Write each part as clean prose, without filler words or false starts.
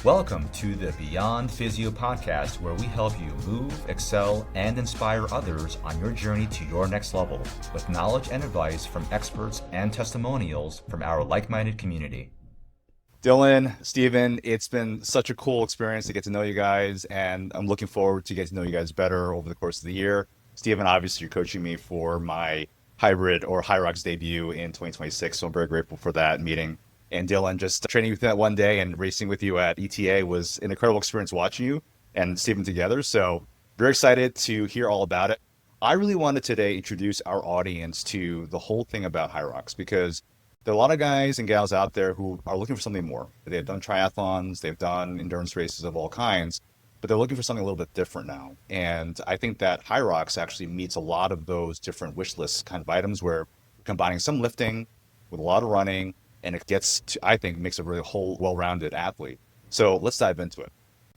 Welcome to the Beyond Physio Podcast, where we help you move, excel, and inspire others on your journey to your next level with knowledge and advice from experts and testimonials from our like-minded community. Dylan, Steven, it's been such a cool experience to get to know you guys, and I'm looking forward to getting to know you guys better over the course of the year. Steven, obviously, you're coaching me for my hybrid or HYROX debut in 2026, so I'm very grateful for that meeting. And Dylan, just training with you that one day and racing with you at ETA was an incredible experience watching you and Steven together. So very excited to hear all about it. I really wanted today to introduce our audience to the whole thing about HYROX, because there are a lot of guys and gals out there who are looking for something more. They've done triathlons, they've done endurance races of all kinds, but they're looking for something a little bit different now. And I think that HYROX actually meets a lot of those different wish list kind of items, where we're combining some lifting with a lot of running, and it gets to, I think, makes a really whole, well-rounded athlete. So let's dive into it.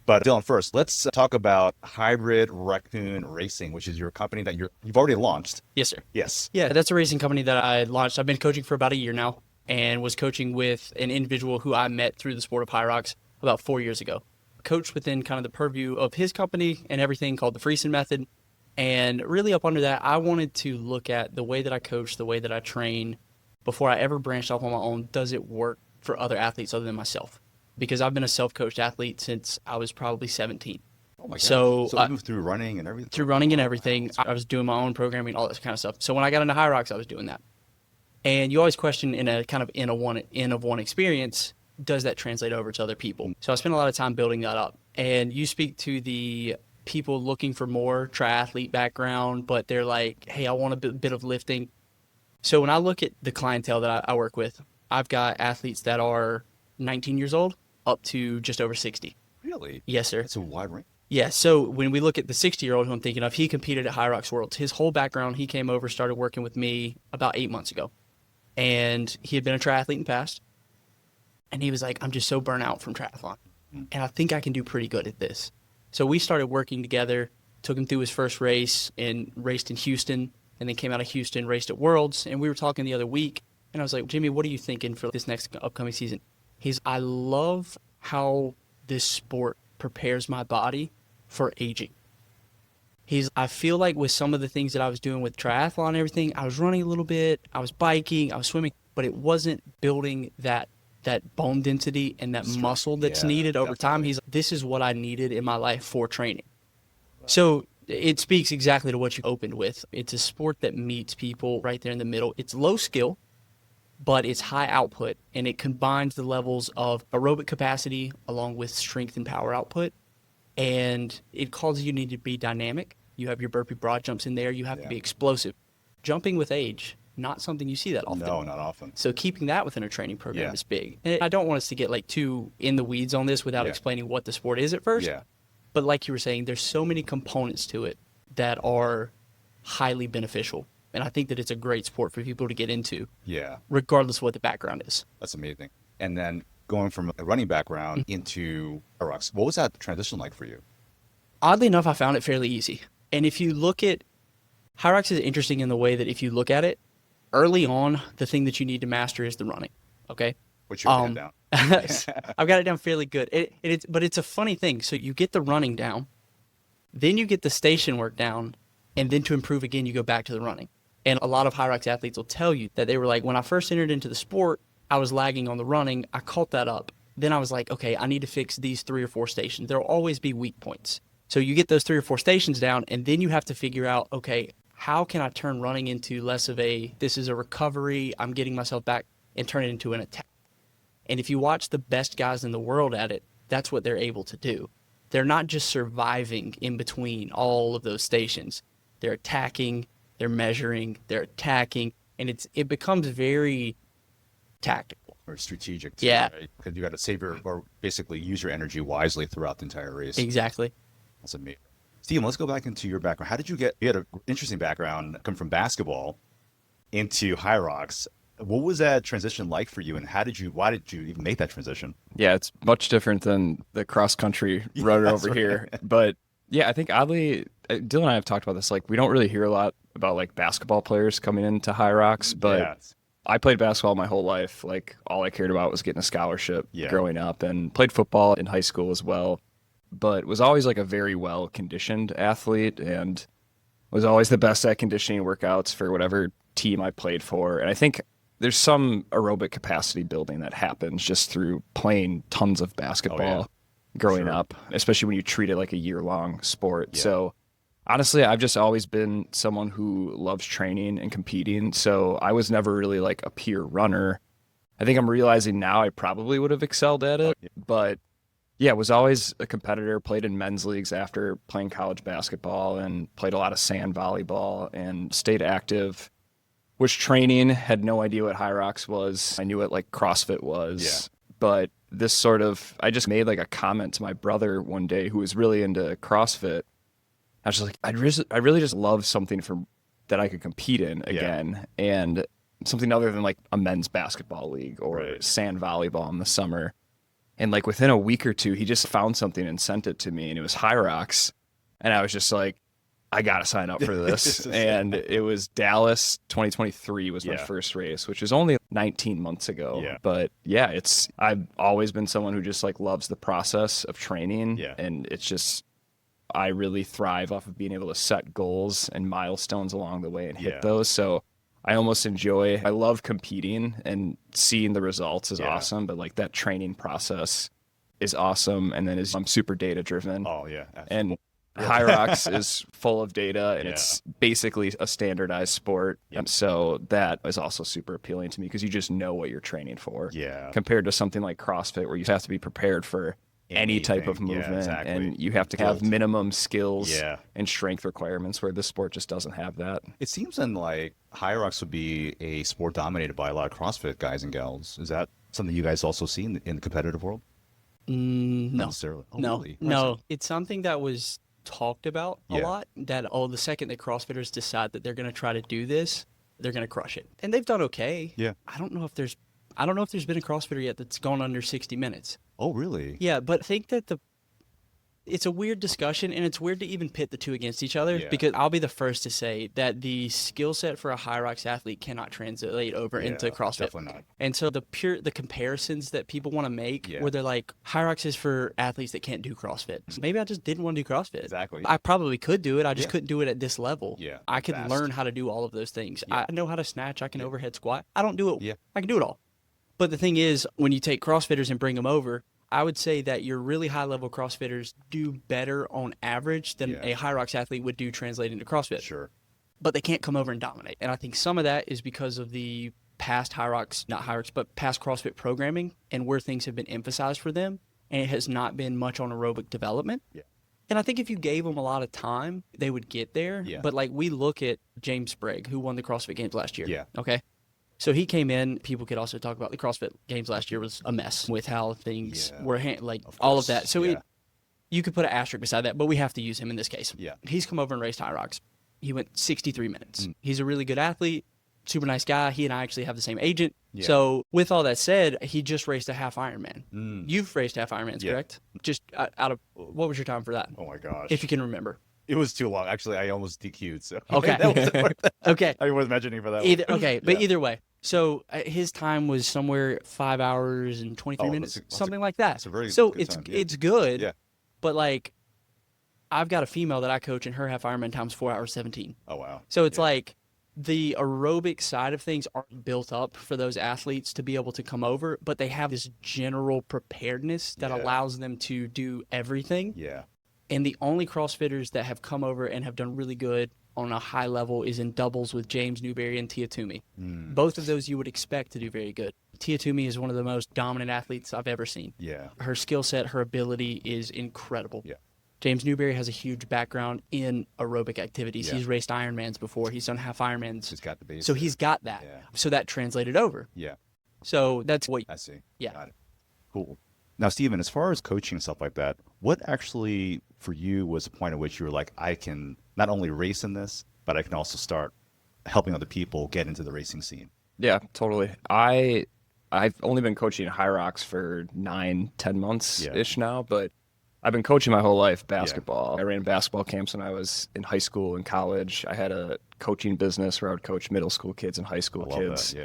But Dylan, first, let's talk about Hybrid Raccoon Racing, which is your company that you've already launched. Yes, sir. Yes. Yeah, that's a racing company that I launched. I've been coaching for about a year now, and was coaching with an individual who I met through the sport of HYROX about 4 years ago. Coached within kind of the purview of his company and everything called the Friesen Method. And really up under that, I wanted to look at the way that I coach, the way that I train, before I ever branched off on my own. Does it work for other athletes other than myself? Because I've been a self-coached athlete since I was probably 17. Oh my God. So I moved through running and everything? Through running and everything. I was doing my own programming, all that kind of stuff. So when I got into HYROX, I was doing that. And you always question in a kind of N of one experience, does that translate over to other people? So I spent a lot of time building that up. And you speak to the people looking for more triathlete background, but they're like, hey, I want a bit of lifting. So when I look at the clientele that I work with, I've got athletes that are 19 years old up to just over 60. Really? Yes, sir. It's a wide range. Yeah, so when we look at the 60-year-old who I'm thinking of, he competed at HYROX Worlds. His whole background, he came over, started working with me about 8 months ago. And he had been a triathlete in the past. And he was like, I'm just so burnt out from triathlon. And I think I can do pretty good at this. So we started working together, took him through his first race and raced in Houston, and then came out of Houston, raced at Worlds. And we were talking the other week, and I was like, Jimmy, what are you thinking for this next upcoming season? I love how this sport prepares my body for aging. I feel like with some of the things that I was doing with triathlon and everything, I was running a little bit, I was biking, I was swimming, but it wasn't building that bone density and that muscle that's needed over time. This is what I needed in my life for training. So it speaks exactly to what you opened with. It's a sport that meets people right there in the middle. It's low skill, but it's high output, and it combines the levels of aerobic capacity along with strength and power output. And it causes you need to be dynamic. You have your burpee broad jumps in there. You have to be explosive. Jumping with age, not something you see that often. No, not often. So keeping that within a training program is big. And I don't want us to get too in the weeds on this without explaining what the sport is at first. Yeah. But like you were saying, there's so many components to it that are highly beneficial. And I think that it's a great sport for people to get into. Yeah. Regardless of what the background is. That's amazing. And then going from a running background into HYROX, what was that transition like for you? Oddly enough, I found it fairly easy. And if you look at HYROX, is interesting in the way that if you look at it, early on, the thing that you need to master is the running. Okay? Which you're getting down. I've got it down fairly good. But it's a funny thing. So you get the running down, then you get the station work down, and then to improve again, you go back to the running. And a lot of HYROX athletes will tell you that they were like, when I first entered into the sport, I was lagging on the running. I caught that up. Then I was like, okay, I need to fix these 3 or 4 stations. There will always be weak points. So you get those 3 or 4 stations down, and then you have to figure out, okay, how can I turn running into less of this is a recovery, I'm getting myself back, and turn it into an attack. And if you watch the best guys in the world at it, that's what they're able to do. They're not just surviving in between all of those stations. They're attacking, they're measuring, they're attacking, and it becomes very tactical. Or strategic too, yeah. Right? Because you got to save or basically use your energy wisely throughout the entire race. Exactly. That's amazing. Steven, let's go back into your background. How did you had an interesting background, come from basketball into HYROX. What was that transition like for you, and why did you even make that transition? Yeah, it's much different than the cross country runner over here. But yeah, I think oddly, Dylan and I have talked about this. Like, we don't really hear a lot about like basketball players coming into HYROX, but I played basketball my whole life. Like, all I cared about was getting a scholarship growing up, and played football in high school as well, but was always like a very well-conditioned athlete and was always the best at conditioning workouts for whatever team I played for. And I think there's some aerobic capacity building that happens just through playing tons of basketball growing up, especially when you treat it like a year-long sport. So honestly, I've just always been someone who loves training and competing. So I was never really like a pure runner. I think I'm realizing now I probably would have excelled at it, but yeah, was always a competitor, played in men's leagues after playing college basketball and played a lot of sand volleyball and stayed active. Was training, had no idea what HYROX was. I knew what like CrossFit was, but this sort of, I just made like a comment to my brother one day who was really into CrossFit. I was just like, I really just love something that I could compete in again, and something other than like a men's basketball league or sand volleyball in the summer. And like within a week or two, he just found something and sent it to me, and it was HYROX. And I was just like, I got to sign up for this. And it was Dallas 2023 was my first race, which is only 19 months ago. But yeah, I've always been someone who just like loves the process of training. And it's just, I really thrive off of being able to set goals and milestones along the way and hit those. So I almost I love competing, and seeing the results is awesome, but like that training process is awesome. And then I'm super data driven. Oh yeah. Absolutely. And HYROX is full of data, and it's basically a standardized sport. And so that is also super appealing to me because you just know what you're training for. Compared to something like CrossFit where you have to be prepared for any type of movement, and you have to have minimum skills and strength requirements, where this sport just doesn't have that. It seems then like HYROX would be a sport dominated by a lot of CrossFit guys and gals. Is that something you guys also see in the competitive world? No. Not necessarily. Oh, No. really? No. It's something that was talked about a lot, that the second that CrossFitters decide that they're going to try to do this, they're going to crush it. And they've done okay. I don't know if there's been a CrossFitter yet that's gone under 60 minutes. Oh, really? Yeah, but I think that it's a weird discussion, and it's weird to even pit the two against each other, because I'll be the first to say that the skill set for a HYROX athlete cannot translate over into CrossFit. Definitely not. And so the comparisons that people want to make, where they're like, HYROX is for athletes that can't do CrossFit. So maybe I just didn't want to do CrossFit. Exactly. I probably could do it. I just couldn't do it at this level. I could fast. learn how to do all of those things. I know how to snatch. I can overhead squat. I don't do it. I can do it all. But the thing is, when you take CrossFitters and bring them over, I would say that your really high-level CrossFitters do better on average than a HYROX athlete would do translating to CrossFit. Sure. But they can't come over and dominate. And I think some of that is because of the past past CrossFit programming and where things have been emphasized for them. And it has not been much on aerobic development. And I think if you gave them a lot of time, they would get there. But like we look at James Sprague, who won the CrossFit Games last year. Okay. So he came in. People could also talk about the CrossFit Games last year was a mess with how things were, all of that. So you could put an asterisk beside that, but we have to use him in this case. He's come over and raced HYROX. He went 63 minutes. He's a really good athlete, super nice guy. He and I actually have the same agent. So with all that said, he just raced a half Ironman. You've raced half Ironmans, correct? Just out of, what was your time for that? Oh my gosh. If you can remember. It was too long. Actually, I almost DQ'd. So okay. Okay. I was mentioning for that one. But either way. So his time was somewhere 5 hours and 23 minutes, something like that. That's a very good time. It's good. But like, I've got a female that I coach, and her half Ironman time's 4 hours 17. Oh wow. So it's like the aerobic side of things aren't built up for those athletes to be able to come over, but they have this general preparedness that allows them to do everything. And the only CrossFitters that have come over and have done really good on a high level is in doubles with James Newberry and Tia Toomey. Both of those you would expect to do very good. Tia Toomey is one of the most dominant athletes I've ever seen. Her skill set, her ability is incredible. James Newberry has a huge background in aerobic activities. He's raced Ironmans before. He's done half Ironmans. He's got the base. So he's got that. So that translated over. So that's what... I see. Got it. Cool. Now, Steven, as far as coaching and stuff like that, what actually for you was the point at which you were like, I can not only race in this, but I can also start helping other people get into the racing scene? Yeah, totally. I've only been coaching HYROX for 9-10 months ish now, but I've been coaching my whole life basketball. I ran basketball camps when I was in high school and college. I had a coaching business where I would coach middle school kids and high school kids.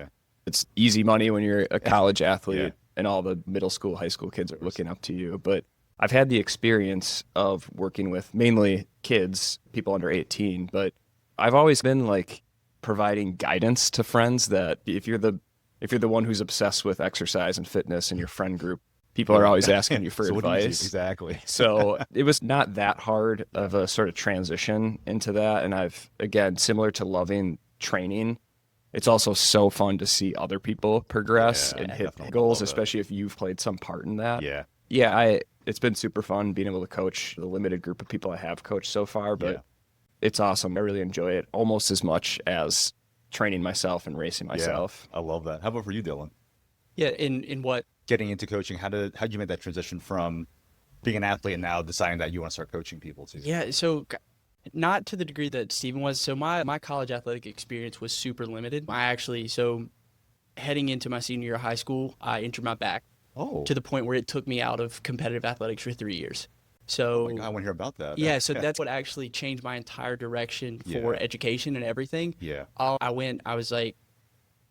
It's easy money when you're a college athlete Yeah. and all the middle school, high school kids are looking up to you. But I've had the experience of working with mainly kids, people under 18, but I've always been like providing guidance to friends that if you're the one who's obsessed with exercise and fitness in your friend group, people are always asking you for So what do you do? advice. Exactly. So it was not that hard of a sort of transition into that. And I've, again, similar to loving training, it's also so fun to see other people progress Yeah, and hit definitely. goals, Love it. especially if you've played some part in that. Yeah. Yeah, it's been super fun being able to coach the limited group of people I have coached so far, but Yeah. it's awesome. I really enjoy it almost as much as training myself and racing myself. I love that. How about for you, Dylan? Yeah, in what? Getting into coaching, how'd you make that transition from being an athlete and now deciding that you want to start coaching people too? Yeah, so not to the degree that Steven was. So my college athletic experience was super limited. So heading into my senior year of high school, I injured my back to the point where it took me out of competitive athletics for 3 years. So Oh my God, I want to hear about that. yeah, so that's what actually changed my entire direction for education and everything. Yeah. I was like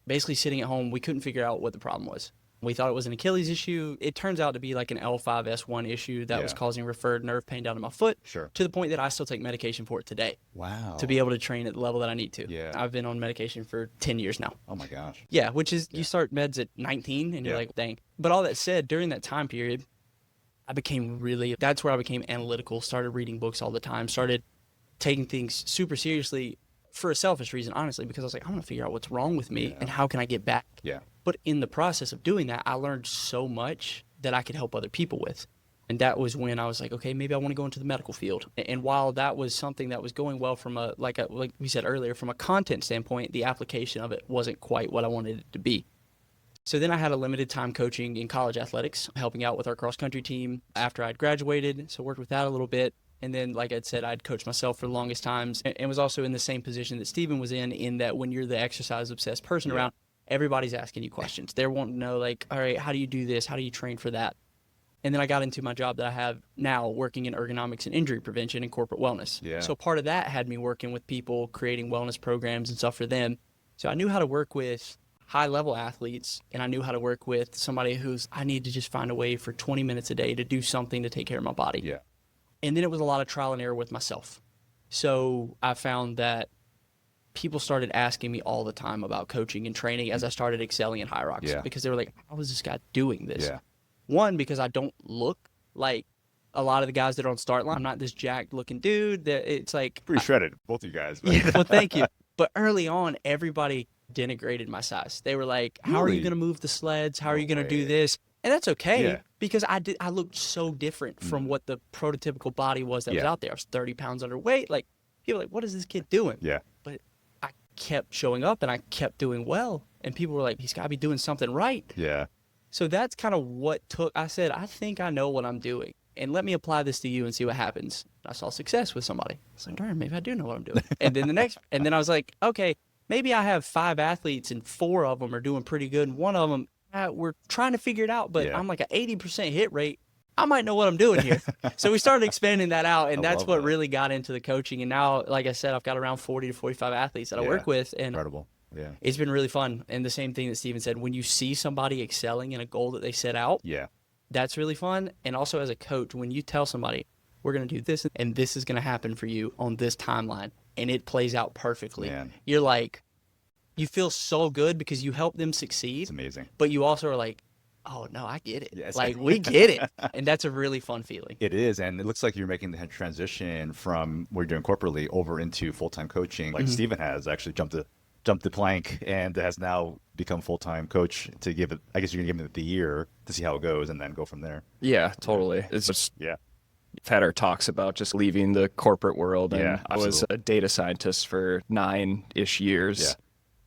basically sitting at home. We couldn't figure out what the problem was. We thought it was an Achilles issue. It turns out to be like an L5-S1 issue that was causing referred nerve pain down to my foot. Sure. To the point that I still take medication for it today. Wow. To be able to train at the level that I need to. Yeah. I've been on medication for 10 years now. Oh my gosh. Yeah, which is you start meds at 19 and you're like, dang. But all that said, during that time period, that's where I became analytical, started reading books all the time, started taking things super seriously for a selfish reason, honestly, because I was like, I'm going to figure out what's wrong with me and how can I get back. Yeah. But in the process of doing that, I learned so much that I could help other people with. And that was when I was like, okay, maybe I want to go into the medical field. And while that was something that was going well from like we said earlier, from a content standpoint, the application of it wasn't quite what I wanted it to be. So then I had a limited time coaching in college athletics, helping out with our cross country team after I'd graduated. So worked with that a little bit. And then, like I said, I'd coached myself for the longest times and was also in the same position that Steven was in that when you're the exercise obsessed person around, everybody's asking you questions. They're wanting to know, like, all right, how do you do this? How do you train for that? And then I got into my job that I have now, working in ergonomics and injury prevention and corporate wellness. Yeah. So part of that had me working with people, creating wellness programs and stuff for them. So I knew how to work with high-level athletes, and I knew how to work with somebody I need to just find a way for 20 minutes a day to do something to take care of my body. Yeah. And then it was a lot of trial and error with myself. So I found that people started asking me all the time about coaching and training as I started excelling in HYROX because they were like, how is this guy doing this? Yeah. One, because I don't look like a lot of the guys that are on start line. I'm not this jacked looking dude. It's like Pretty shredded, both of you guys. yeah, well, thank you. But early on, everybody denigrated my size. They were like, how are you going to move the sleds? How are you going to do this? And that's okay because I looked so different from what the prototypical body was that was out there. I was 30 pounds underweight. Like, people were like, what is this kid doing? Yeah. But I kept showing up and I kept doing well. And people were like, he's got to be doing something right. Yeah. So that's kind of what I said, I think I know what I'm doing. And let me apply this to you and see what happens. I saw success with somebody. I was like, darn, maybe I do know what I'm doing. And then I was like, okay, maybe I have 5 athletes and 4 of them are doing pretty good. And one of them, we're trying to figure it out, but I'm like an 80% hit rate. I might know what I'm doing here. So we started expanding that out, and that's what really got into the coaching. And now, like I said, I've got around 40 to 45 athletes that I work with. And incredible. Yeah. It's been really fun. And the same thing that Steven said, when you see somebody excelling in a goal that they set out, that's really fun. And also as a coach, when you tell somebody, we're going to do this and this is going to happen for you on this timeline, and it plays out perfectly, you're like, you feel so good because you help them succeed. It's amazing. But you also are like, oh, no, I get it. Yes. Like, we get it. And that's a really fun feeling. It is. And it looks like you're making the transition from what you're doing corporately over into full-time coaching. Like Steven has actually jumped the plank and has now become full-time coach to give it, I guess you're going to give it the year to see how it goes and then go from there. Yeah, totally. It's just, we've had our talks about just leaving the corporate world. And I was a data scientist for 9-ish years.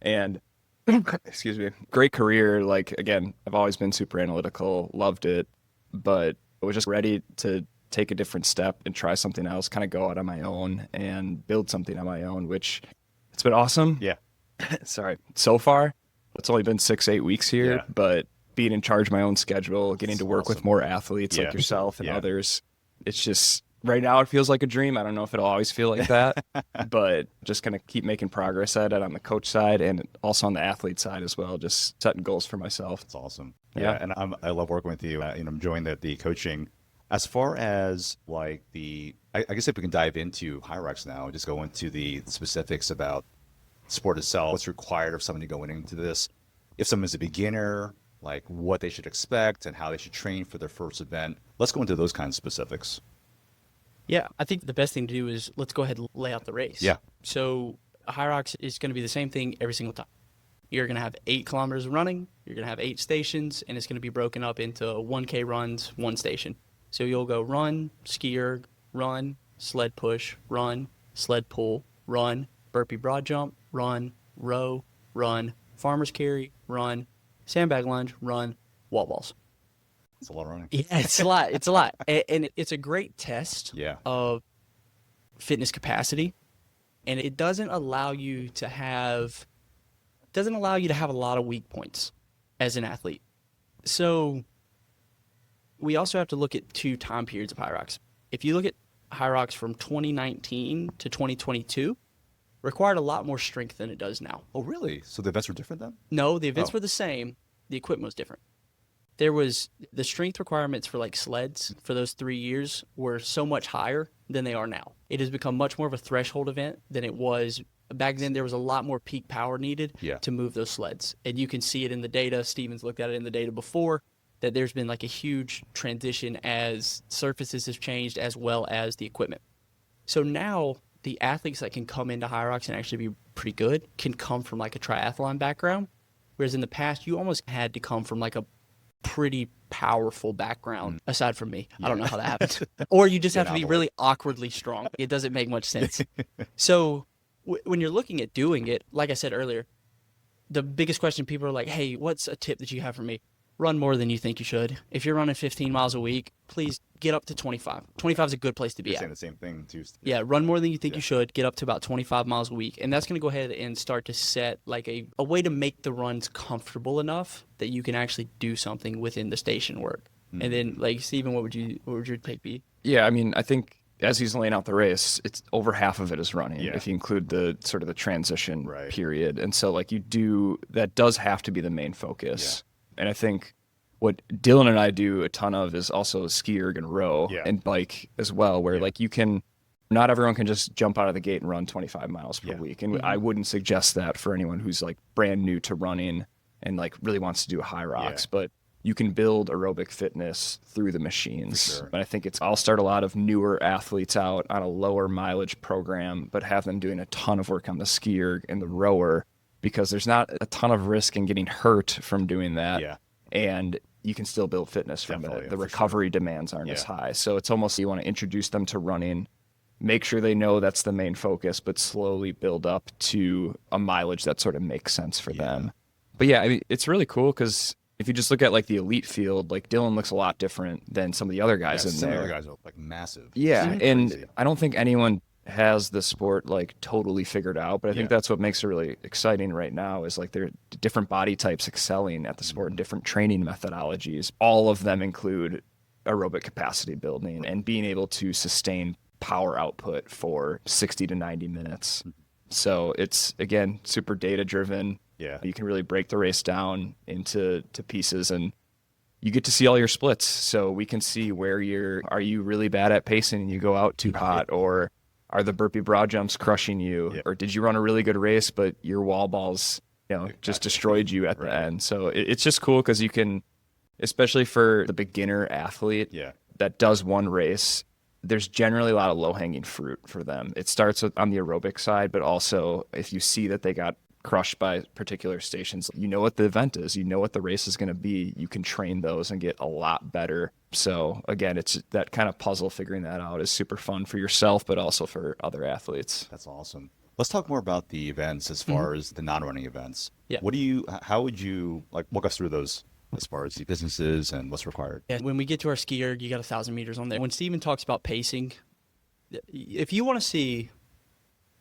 And excuse me, great career. Like, again, I've always been super analytical, loved it, but I was just ready to take a different step and try something else, kind of go out on my own and build something on my own, which it's been awesome. Yeah. Sorry. So far, it's only been 6-8 weeks here, but being in charge of my own schedule, getting to work with more athletes like yourself and others, it's just right now it feels like a dream. I don't know if it'll always feel like that, but just going to keep making progress at it on the coach side and also on the athlete side as well, just setting goals for myself. That's awesome. Yeah. And I love working with you. I'm enjoying the coaching. As far as like I guess if we can dive into HYROX now, just go into the specifics about sport itself, what's required of somebody going into this. If someone's a beginner, like what they should expect and how they should train for their first event. Let's go into those kinds of specifics. Yeah, I think the best thing to do is let's go ahead and lay out the race. Yeah. So HYROX is going to be the same thing every single time. You're going to have 8 kilometers of running, you're going to have 8 stations, and it's going to be broken up into 1K runs, 1 station. So you'll go run, ski erg, run, sled push, run, sled pull, run, burpee broad jump, run, row, run, farmer's carry, run, sandbag lunge, run, wall balls. It's a lot of running. Yeah, it's a lot. It's a lot. And it's a great test of fitness capacity. And it doesn't allow you to have a lot of weak points as an athlete. So we also have to look at 2 time periods of HYROX. If you look at HYROX from 2019 to 2022, required a lot more strength than it does now. Oh, really? So the events were different then? No, the events were the same. The equipment was different. There was the strength requirements for like sleds for those 3 years were so much higher than they are now. It has become much more of a threshold event than it was back then. There was a lot more peak power needed to move those sleds. And you can see it in the data. Steven's looked at it in the data before, that there's been like a huge transition as surfaces have changed as well as the equipment. So now the athletes that can come into HYROX and actually be pretty good can come from like a triathlon background. Whereas in the past, you almost had to come from like a pretty powerful background, aside from me. I don't know how that happens. Or you just have to be really awkwardly strong. It doesn't make much sense. So when you're looking at doing it, like I said earlier, the biggest question people are like, hey, what's a tip that you have for me? Run more than you think you should. If you're running 15 miles a week, please get up to 25. 25 is a good place to be You're at. saying the same thing too. Yeah, run more than you think you should. Get up to about 25 miles a week. And that's going to go ahead and start to set like a way to make the runs comfortable enough that you can actually do something within the station work. And then, like, Steven, what would your take be? Yeah, I mean, I think as he's laying out the race, it's over half of it is running if you include the sort of the transition period. And so like that does have to be the main focus. And I think what Dylan and I do a ton of is also ski erg and row and bike as well, where like not everyone can just jump out of the gate and run 25 miles per week. And I wouldn't suggest that for anyone who's like brand new to running and like really wants to do a HYROX, but you can build aerobic fitness through the machines. But I think I'll start a lot of newer athletes out on a lower mileage program, but have them doing a ton of work on the ski erg and the rower, because there's not a ton of risk in getting hurt from doing that. And you can still build fitness from it. The recovery demands aren't as high. So it's almost, you want to introduce them to running, make sure they know that's the main focus, but slowly build up to a mileage that sort of makes sense for them. But yeah, I mean, it's really cool because if you just look at like the elite field, like Dylan looks a lot different than some of the other guys in some there. Some of the other guys are like massive. Yeah, and I don't think anyone has the sport like totally figured out, but I think that's what makes it really exciting right now is like there are different body types excelling at the sport and different training methodologies. All of them include aerobic capacity building and being able to sustain power output for 60 to 90 minutes. So it's, again, super data driven. You can really break the race down into pieces and you get to see all your splits. So we can see where are you really bad at pacing and you go out too hot, or are the burpee broad jumps crushing you? Or did you run a really good race, but your wall balls, just destroyed you at the end? So it's just cool because you can, especially for the beginner athlete that does one race, there's generally a lot of low-hanging fruit for them. It starts on the aerobic side, but also if you see that they got crushed by particular stations, you know what the event is, you know what the race is going to be, you can train those and get a lot better. So again, it's that kind of puzzle, figuring that out is super fun for yourself, but also for other athletes. That's awesome. Let's talk more about the events as far as the non-running events. How would you like walk us through those as far as the businesses and what's required? When we get to our ski erg, you got 1,000 meters on there. When Steven talks about pacing, if you want to see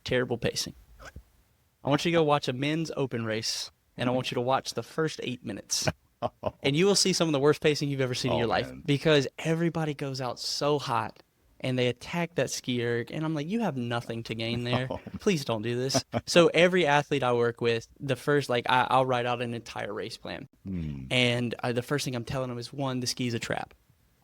terrible pacing, I want you to go watch a men's open race, and I want you to watch the first 8 minutes. And you will see some of the worst pacing you've ever seen in your life, because everybody goes out so hot and they attack that ski erg, and I'm like, you have nothing to gain there. Please don't do this. So every athlete I work with, the first, like, I'll write out an entire race plan. And the first thing I'm telling them is, one, the ski's a trap.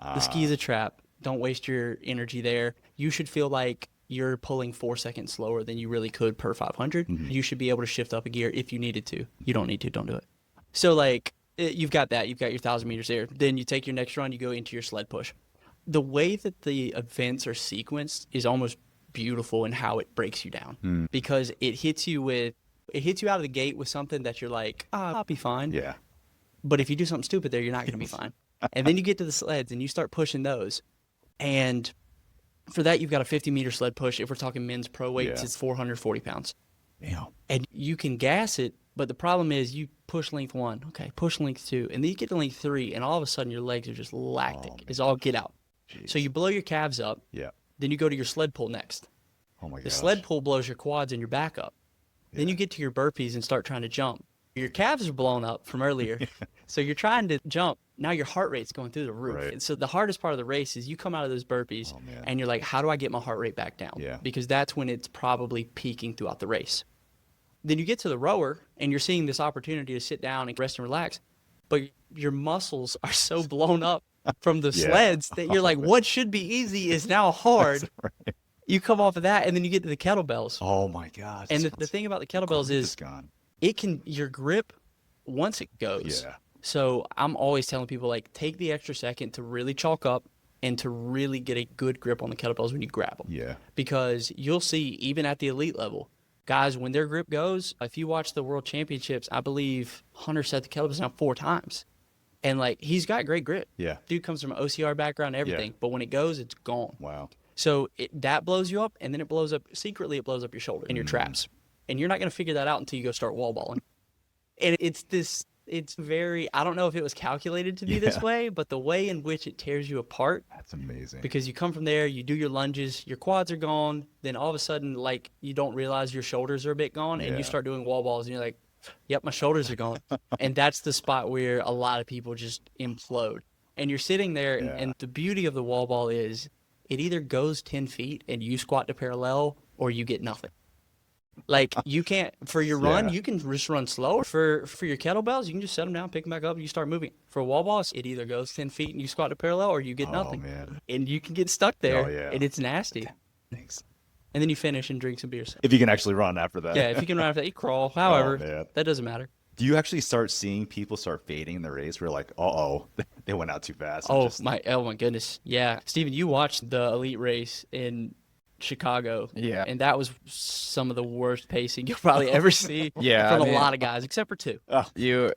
The ski's a trap. Don't waste your energy there. You should feel like you're pulling 4 seconds slower than you really could per 500. You should be able to shift up a gear if you needed to. You don't need to, don't do it. So, like, you've got that. You've got your 1,000 meters there. Then you take your next run, you go into your sled push. The way that the events are sequenced is almost beautiful in how it breaks you down, because it hits you out of the gate with something that you're like, I'll be fine. Yeah. But if you do something stupid there, you're not going to be fine. And then you get to the sleds and you start pushing those. And for that, you've got a 50-meter sled push. If we're talking men's pro weights, it's 440 pounds. Damn. And you can gas it, but the problem is you push length 1, okay, push length 2, and then you get to length 3, and all of a sudden your legs are just lactic. It's all get out. Jeez. So you blow your calves up. Yeah. Then you go to your sled pull next. Oh my god. The sled pull blows your quads and your back up. Yeah. Then you get to your burpees and start trying to jump. Your calves are blown up from earlier. So you're trying to jump. Now your heart rate's going through the roof. Right. And so the hardest part of the race is you come out of those burpees and you're like, how do I get my heart rate back down? Yeah. Because that's when it's probably peaking throughout the race. Then you get to the rower and you're seeing this opportunity to sit down and rest and relax, but your muscles are so blown up from the sleds that you're like, what should be easy is now hard. Right. You come off of that and then you get to the kettlebells. Oh my gosh. And the thing about the kettlebells is your grip, once it goes. Yeah. So I'm always telling people, like, take the extra second to really chalk up and to really get a good grip on the kettlebells when you grab them. Yeah. Because you'll see, even at the elite level, guys, when their grip goes, if you watch the World Championships, I believe Hunter set the kettlebells down 4 times. And, like, he's got great grip. Yeah. Dude comes from an OCR background and everything. Yeah. But when it goes, it's gone. Wow. So that blows you up, and then it blows up, secretly it blows up your shoulder and your traps. And you're not going to figure that out until you go start wall balling. And it's very, I don't know if it was calculated to be this way, but the way in which it tears you apart. That's amazing. Because you come from there, you do your lunges, your quads are gone, then all of a sudden, like, you don't realize your shoulders are a bit gone, and you start doing wall balls, and you're like, yep, my shoulders are gone. And that's the spot where a lot of people just implode. And you're sitting there, and the beauty of the wall ball is it either goes 10 feet and you squat to parallel, or you get nothing. Like, you can't, for your run, you can just run slower. For your kettlebells, you can just set them down, pick them back up, and you start moving. For wall balls, it either goes 10 feet and you squat to parallel, or you get nothing. Man. And you can get stuck there, and it's nasty. Thanks. And then you finish and drink some beers. If you can actually run after that. Yeah, if you can run after that, you crawl. However, that doesn't matter. Do you actually start seeing people start fading in the race? We're like, they went out too fast. Oh my goodness. Yeah. Steven, you watched the elite race in Chicago. Yeah. And that was some of the worst pacing you'll probably ever see from a lot of guys, except for 2. You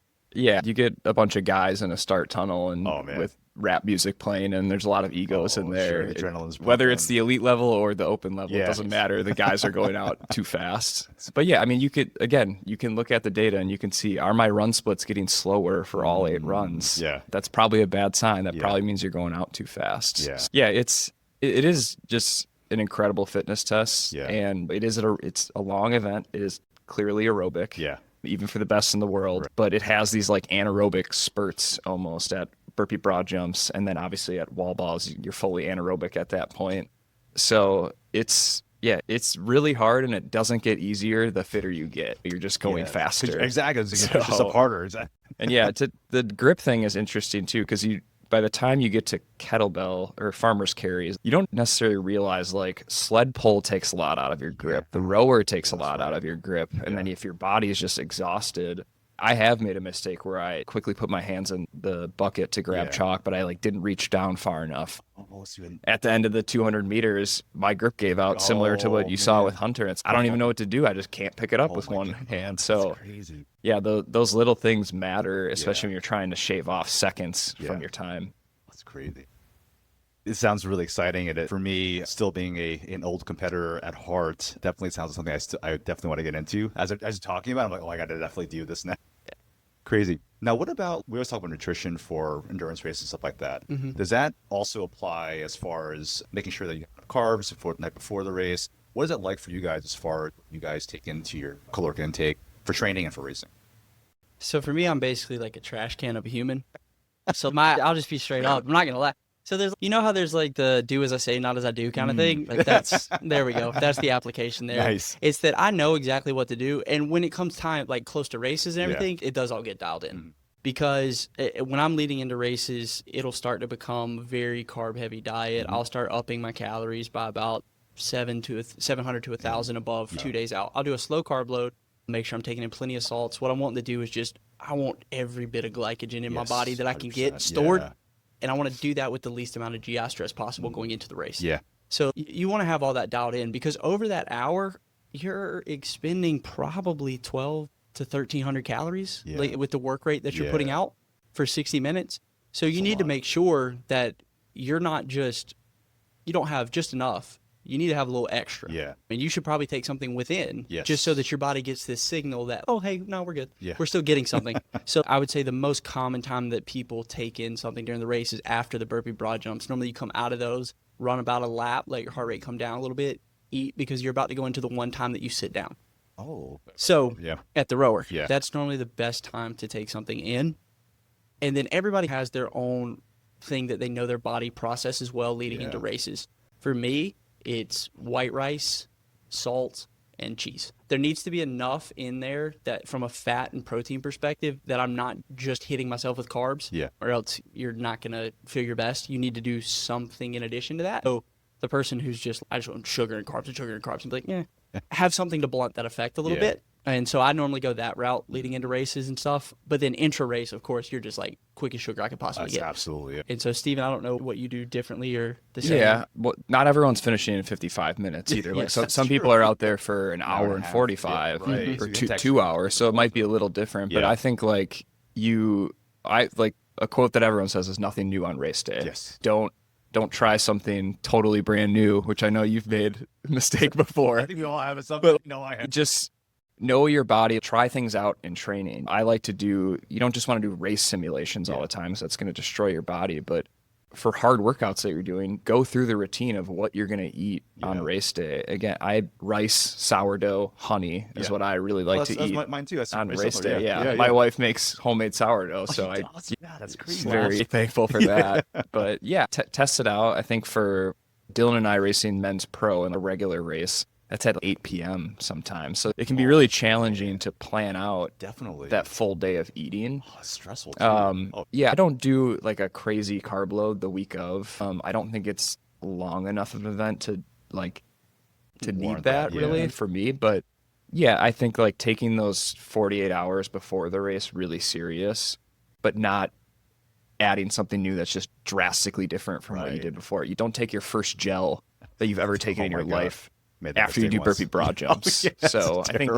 get a bunch of guys in a start tunnel and with rap music playing, and there's a lot of egos in there. Sure, adrenaline's whether it's the elite level or the open level, it doesn't matter. The guys are going out too fast. But yeah, I mean, you can look at the data and you can see, are my run splits getting slower for all 8 runs? Yeah. That's probably a bad sign. That probably means you're going out too fast. Yeah. Yeah, it is just an incredible fitness test. Yeah. And it's a long event. It is clearly aerobic. Yeah. Even for the best in the world. Right. But it has these like anaerobic spurts almost at burpee broad jumps, and then obviously at wall balls you're fully anaerobic at that point. So it's really hard, and it doesn't get easier the fitter you get. You're just going faster. Exactly. It's just up harder. And the grip thing is interesting too, because by the time you get to kettlebell or farmer's carries, you don't necessarily realize, like, sled pull takes a lot out of your grip. The rower takes a lot out of your grip. And then if your body is just exhausted, I have made a mistake where I quickly put my hands in the bucket to grab chalk, but I didn't reach down far enough. At the end of the 200 meters, my grip gave out, similar to what you saw with Hunter. I don't even know what to do. I just can't pick it up with one hand. So yeah, those little things matter, especially when you're trying to shave off seconds from your time. That's crazy. It sounds really exciting. And for me, still being an old competitor at heart, definitely sounds like something I definitely want to get into. As you're talking about it, I'm like, I got to definitely do this now. Crazy. Now, what about, we always talk about nutrition for endurance races and stuff like that. Mm-hmm. Does that also apply as far as making sure that you have carbs the night before the race? What is it like for you guys as far as you guys take into your caloric intake for training and for racing? So for me, I'm basically like a trash can of a human. So I'll just be straight up. I'm not going to lie. So there's, how there's like the do as I say, not as I do kind of thing. Like there we go. That's the application there. Nice. It's that I know exactly what to do. And when it comes time, like close to races and everything, it does all get dialed in. Because when I'm leading into races, it'll start to become very carb heavy diet. I'll start upping my calories by about 700 to 1,000 above 2 days out. I'll do a slow carb load, make sure I'm taking in plenty of salts. What I'm wanting to do is I want every bit of glycogen in my body that I can get stored. Yeah. And I want to do that with the least amount of GI stress possible going into the race. Yeah. So you want to have all that dialed in, because over that hour, you're expending probably 12 to 1,300 calories with the work rate that you're putting out for 60 minutes. So you need to make sure that you're not you don't have just enough. You need to have a little extra. Yeah. And you should probably take something within just so that your body gets this signal that, oh, hey, no, we're good. Yeah. We're still getting something. So I would say the most common time that people take in something during the race is after the burpee broad jumps. Normally you come out of those, run about a lap, let your heart rate come down a little bit, eat, because you're about to go into the one time that you sit down. Oh. So at the rower, yeah, that's normally the best time to take something in. And then everybody has their own thing that they know their body processes well leading into races. For me, it's white rice, salt, and cheese. There needs to be enough in there that from a fat and protein perspective that I'm not just hitting myself with carbs, or else you're not going to feel your best. You need to do something in addition to that. So the person who's I just want sugar and carbs and be like, have something to blunt that effect a little bit. And so I normally go that route leading into races and stuff. But then intra-race, of course, you're just like quick as sugar I could possibly get. Absolutely. And so, Steven, I don't know what you do differently or the same. Yeah, well, not everyone's finishing in 55 minutes either. Like some people are out there for an hour and 45 or 2 hours. So it might be a little different. But I think like a quote that everyone says is nothing new on race day. Yes. Don't try something totally brand new, which I know you've made a mistake before. I think we all have it. Something. No, I have. Just know your body, try things out in training. I like to you don't just want to do race simulations all the time, so that's going to destroy your body. But for hard workouts that you're doing, go through the routine of what you're going to eat on race day. Again, rice, sourdough, honey is what I really like to eat mine too. on race day. Yeah. My wife makes homemade sourdough, so that's crazy. Very thankful for that. But test it out. I think for Dylan and I racing men's pro in a regular race, that's at 8 p.m. sometimes. So it can be really challenging to plan out that full day of eating. It's stressful too. I don't do like a crazy carb load the week of. I don't think it's long enough of an event to need that really for me. But I think like taking those 48 hours before the race really serious, but not adding something new that's just drastically different from what you did before. You don't take your first gel that you've ever taken in your life after you do burpee broad jumps. So I think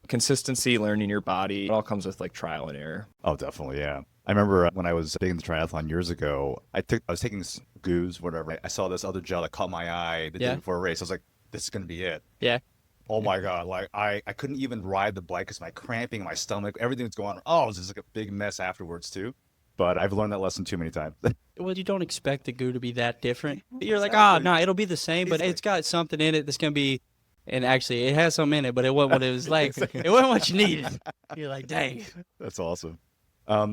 consistency, learning your body, it all comes with like trial and error. Oh, definitely. Yeah. I remember when I was big in the triathlon years ago, I was taking goos, whatever. I saw this other gel that caught my eye the day before a race. I was like, this is going to be it. Yeah. Oh my God. Like I couldn't even ride the bike because my cramping, my stomach, everything was going on. Oh, it was just like a big mess afterwards too. But I've learned that lesson too many times. Well, you don't expect the goo to be that different. You're like, no, it'll be the same, but it's got something in it that's going to be, and actually it has some in it, but it wasn't what it was like. It wasn't what you needed. You're like, dang. That's awesome.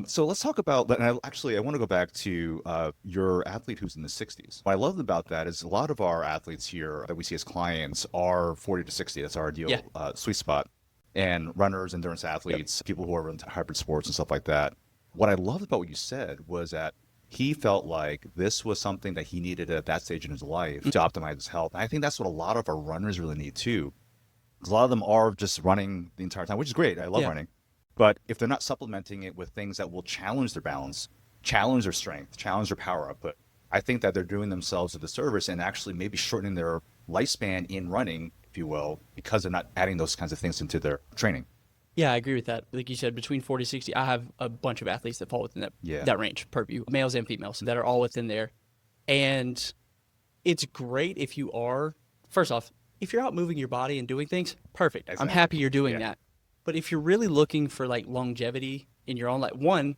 So let's talk about, and I want to go back to your athlete who's in the 60s. What I love about that is a lot of our athletes here that we see as clients are 40 to 60. That's our ideal sweet spot. And runners, endurance athletes, people who are into hybrid sports and stuff like that. What I loved about what you said was that he felt like this was something that he needed at that stage in his life to optimize his health. And I think that's what a lot of our runners really need too. Because a lot of them are just running the entire time, which is great. I love running. But if they're not supplementing it with things that will challenge their balance, challenge their strength, challenge their power output, I think that they're doing themselves a disservice and actually maybe shortening their lifespan in running, if you will, because they're not adding those kinds of things into their training. Yeah, I agree with that. Like you said, between 40 and 60, I have a bunch of athletes that fall within that range, per view, males and females, that are all within there. And it's great if you are, first off, if you're out moving your body and doing things, perfect. Exactly. I'm happy you're doing that. But if you're really looking for like longevity in your own life, one,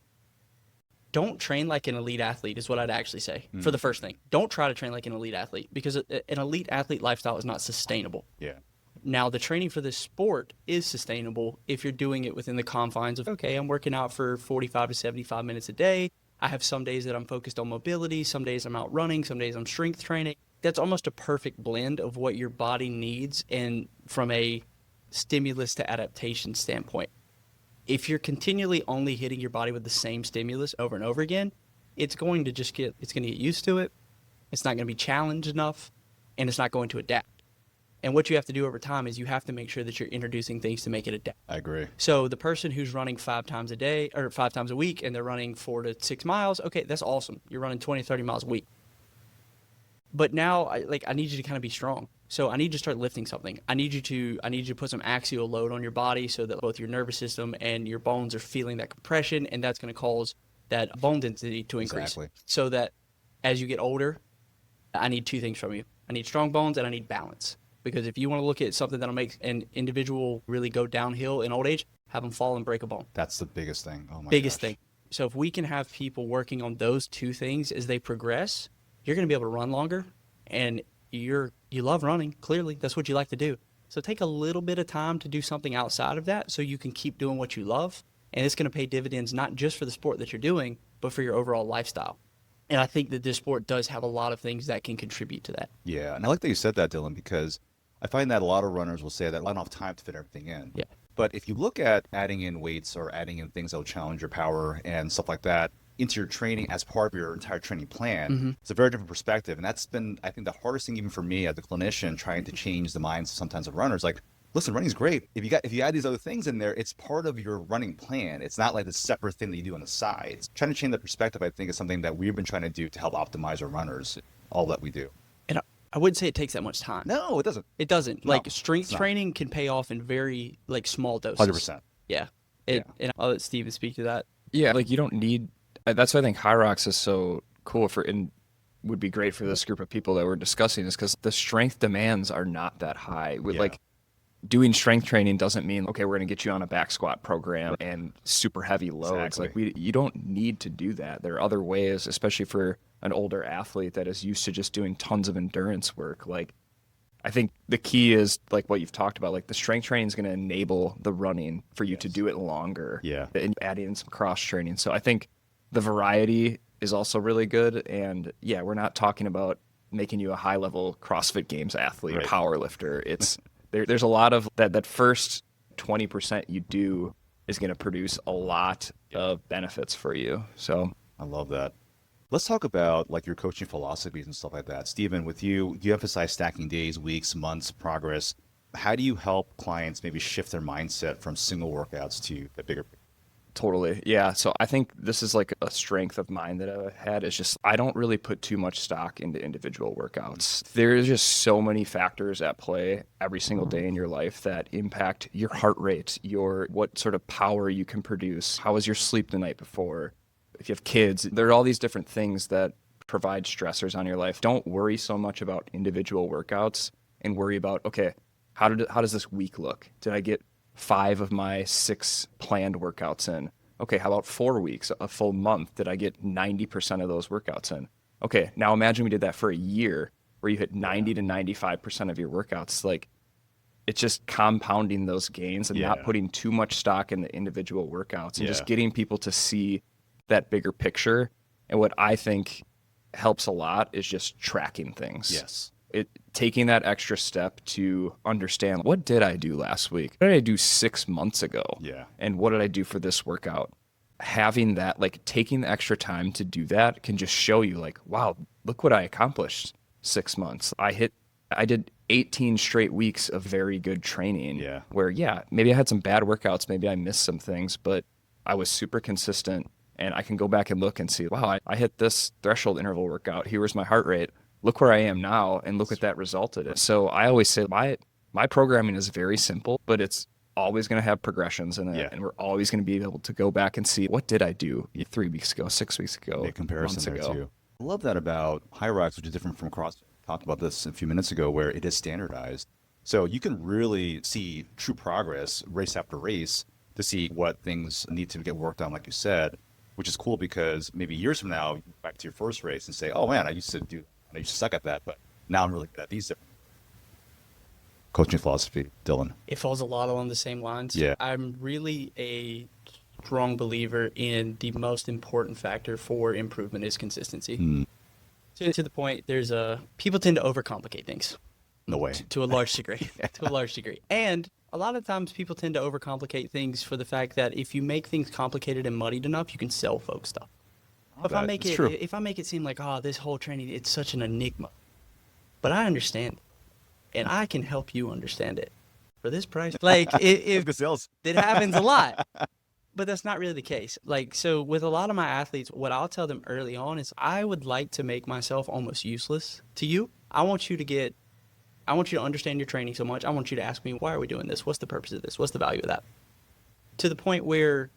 don't train like an elite athlete is what I'd actually say for the first thing. Don't try to train like an elite athlete because an elite athlete lifestyle is not sustainable. Yeah. Now, the training for this sport is sustainable if you're doing it within the confines of, okay, I'm working out for 45 to 75 minutes a day. I have some days that I'm focused on mobility, some days I'm out running, some days I'm strength training. That's almost a perfect blend of what your body needs and from a stimulus to adaptation standpoint. If you're continually only hitting your body with the same stimulus over and over again, it's going to get used to it. It's not going to be challenged enough, and it's not going to adapt. And what you have to do over time is you have to make sure that you're introducing things to make it adapt. I agree. So the person who's running 5 times a day or 5 times a week and they're running 4 to 6 miles, okay, that's awesome. You're running 20, 30 miles a week. But now I need you to kind of be strong. So I need you to start lifting something. I need you to put some axial load on your body so that both your nervous system and your bones are feeling that compression, and that's going to cause that bone density to increase. Exactly. So that as you get older, I need 2 things from you. I need strong bones and I need balance. Because if you want to look at something that'll make an individual really go downhill in old age, have them fall and break a bone. That's the biggest thing. Oh my biggest gosh. thing. So if we can have people working on those 2 things as they progress, you're going to be able to run longer, and you love running. Clearly, that's what you like to do. So take a little bit of time to do something outside of that so you can keep doing what you love, and it's going to pay dividends not just for the sport that you're doing, but for your overall lifestyle. And I think that this sport does have a lot of things that can contribute to that. Yeah, and I like that you said that, Dylan, because I find that a lot of runners will say that I don't have time to fit everything in. Yeah. But if you look at adding in weights or adding in things that will challenge your power and stuff like that into your training as part of your entire training plan, it's a very different perspective. And that's been, I think, the hardest thing even for me as a clinician, trying to change the minds sometimes of runners. Like, listen, running's great. If you add these other things in there, it's part of your running plan. It's not like this separate thing that you do on the side. Trying to change that perspective, I think, is something that we've been trying to do to help optimize our runners, all that we do. And I wouldn't say it takes that much time. No, it doesn't. It doesn't. No, Strength training can pay off in very small doses. 100%. Yeah. And I'll let Steven speak to that. Yeah, you don't need. That's why I think HYROX is so cool and would be great for this group of people that we're discussing, is because the strength demands are not that high. Doing strength training doesn't mean, okay, we're going to get you on a back squat program and super heavy loads. Exactly. You don't need to do that. There are other ways, especially for an older athlete that is used to just doing tons of endurance work. I think the key is what you've talked about. The strength training is going to enable the running for you to do it longer. Yeah. And adding in some cross training. So I think the variety is also really good. And yeah, we're not talking about making you a high level CrossFit Games athlete or power lifter. It's there's a lot of that first 20% you do is going to produce a lot of benefits for you. So I love that. Let's talk about your coaching philosophies and stuff like that. Steven, with you emphasize stacking days, weeks, months, progress. How do you help clients maybe shift their mindset from single workouts to the bigger picture? Totally. Yeah. So I think this is a strength of mine that I've had, is just I don't really put too much stock into individual workouts. There's just so many factors at play every single day in your life that impact your heart rate, what sort of power you can produce, how was your sleep the night before. If you have kids, there are all these different things that provide stressors on your life. Don't worry so much about individual workouts and worry about, okay, how does this week look? Did I get 5 of my 6 planned workouts in? Okay, how about 4 weeks, a full month? Did I get 90% of those workouts in? Okay, now imagine we did that for a year where you hit 90 to 95% of your workouts. It's just compounding those gains and not putting too much stock in the individual workouts and just getting people to see that bigger picture. And what I think helps a lot is just tracking things. Yes. Taking that extra step to understand, what did I do last week? What did I do 6 months ago? Yeah. And what did I do for this workout? Having that, taking the extra time to do that can just show you wow, look what I accomplished 6 months. I did 18 straight weeks of very good training. Yeah. Where, maybe I had some bad workouts. Maybe I missed some things, but I was super consistent. And I can go back and look and see, wow, I hit this threshold interval workout. Here was my heart rate. Look where I am now, and look what that resulted in. So I always say my programming is very simple, but it's always going to have progressions in it. Yeah. And we're always going to be able to go back and see, what did I do 3 weeks ago, 6 weeks ago, Make comparison months there ago. too. I love that about HYROX, which is different from CrossFit. Talked about this a few minutes ago, where it is standardized. So you can really see true progress race after race to see what things need to get worked on, like you said, which is cool because maybe years from now, you go back to your first race and say, oh man, I used to suck at that, but now I'm really good at these different coaching philosophy. Dylan. It falls a lot along the same lines. Yeah. I'm really a strong believer in the most important factor for improvement is consistency. To the point, people tend to overcomplicate things. No way. To a large degree. To a large degree. And a lot of times people tend to overcomplicate things for the fact that if you make things complicated and muddied enough, you can sell folks stuff. If I make it seem like, this whole training, it's such an enigma. But I understand it. And I can help you understand it. For this price. Like, it happens a lot. But that's not really the case. Like, so with a lot of my athletes, what I'll tell them early on is I would like to make myself almost useless to you. I want you to understand your training so much. I want you to ask me, why are we doing this? What's the purpose of this? What's the value of that? To the point where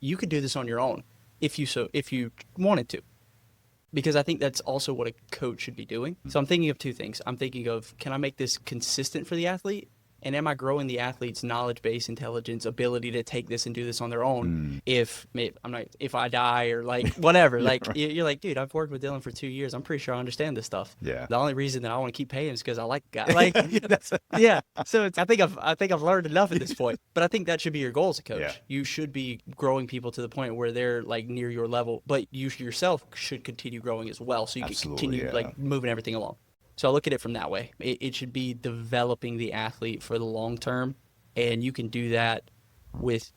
you could do this on your own if you wanted to. Because I think that's also what a coach should be doing. So I'm thinking of two things. I'm thinking of, can I make this consistent for the athlete? And am I growing the athlete's knowledge base, intelligence, ability to take this and do this on their own? If I die or like whatever, like you're like, dude, I've worked with Dylan for 2 years. I'm pretty sure I understand this stuff. Yeah. The only reason that I want to keep paying is because I like the guy. Like, yeah. So I think I've learned enough at this point. But I think that should be your goal as a coach. Yeah. You should be growing people to the point where they're like near your level, but you yourself should continue growing as well, so you can continue like moving everything along. So I look at it from that way. It should be developing the athlete for the long term, and you can do that with,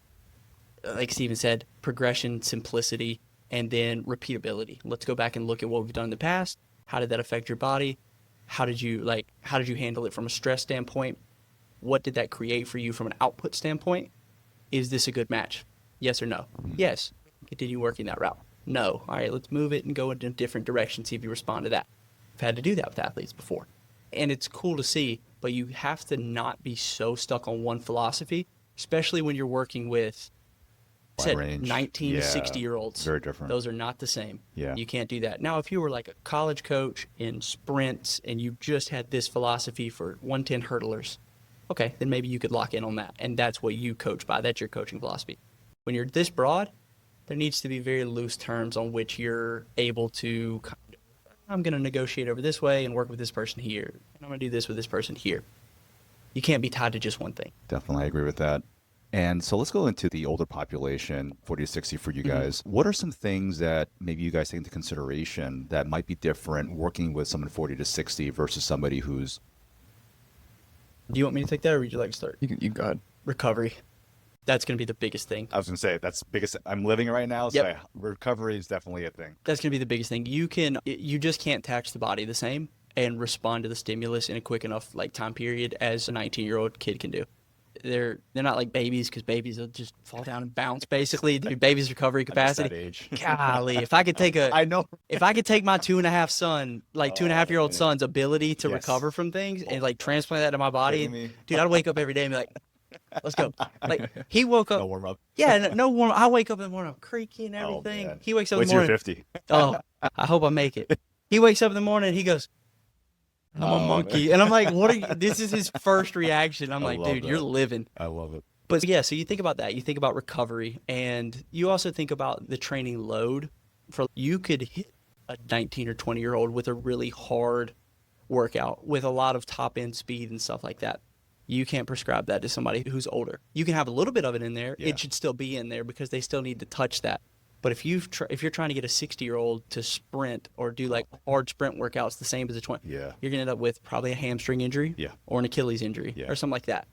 like Steven said, progression, simplicity, and then repeatability. Let's go back and look at what we've done in the past. How did that affect your body? How did you handle it from a stress standpoint? What did that create for you from an output standpoint? Is this a good match? Yes or no? Yes. Continue working that route. No. All right, let's move it and go in a different direction, see if you respond to that. I've had to do that with athletes before. And it's cool to see, but you have to not be so stuck on one philosophy, especially when you're working with 19 to 60-year-olds. Very different. Those are not the same. Yeah. You can't do that. Now, if you were like a college coach in sprints and you just had this philosophy for 110 hurdlers, okay, then maybe you could lock in on that. And that's what you coach by. That's your coaching philosophy. When you're this broad, there needs to be very loose terms on which you're able to, I'm going to negotiate over this way and work with this person here. And I'm going to do this with this person here. You can't be tied to just one thing. Definitely, I agree with that. And so let's go into the older population, 40 to 60 for you guys. What are some things that maybe you guys take into consideration that might be different working with someone 40 to 60 versus somebody who's... Do you want me to take that, or would you like to start? You can go ahead. Recovery. That's going to be the biggest thing. I was going to say, that's the biggest. I'm living it right now, so recovery is definitely a thing. That's going to be the biggest thing. You just can't tax the body the same and respond to the stimulus in a quick enough time period as a 19-year-old kid can do. They're not like babies, because babies will just fall down and bounce. Basically, their baby's recovery capacity. That age. Golly, if I could take if I could take my 2.5-year-old son's ability to recover from things and transplant that to my body, dude, I'd wake up every day and be like, let's go. He woke up. No warm up. Yeah, no warm up. I wake up in the morning, I'm creaky and everything. He wakes up in the morning. Wait till you're 50. Oh, I hope I make it. He wakes up in the morning and he goes, I'm a monkey. And I'm like, what are you? This is his first reaction. I'm like, dude, you're living. I love it. But yeah, so you think about that. You think about recovery, and you also think about the training load. You could hit a 19 or 20-year-old with a really hard workout with a lot of top-end speed and stuff like that. You can't prescribe that to somebody who's older. You can have a little bit of it in there. Yeah. It should still be in there because they still need to touch that. But if you're trying to get a 60-year-old to sprint or do hard sprint workouts the same as a 20, you're going to end up with probably a hamstring injury or an Achilles injury or something like that.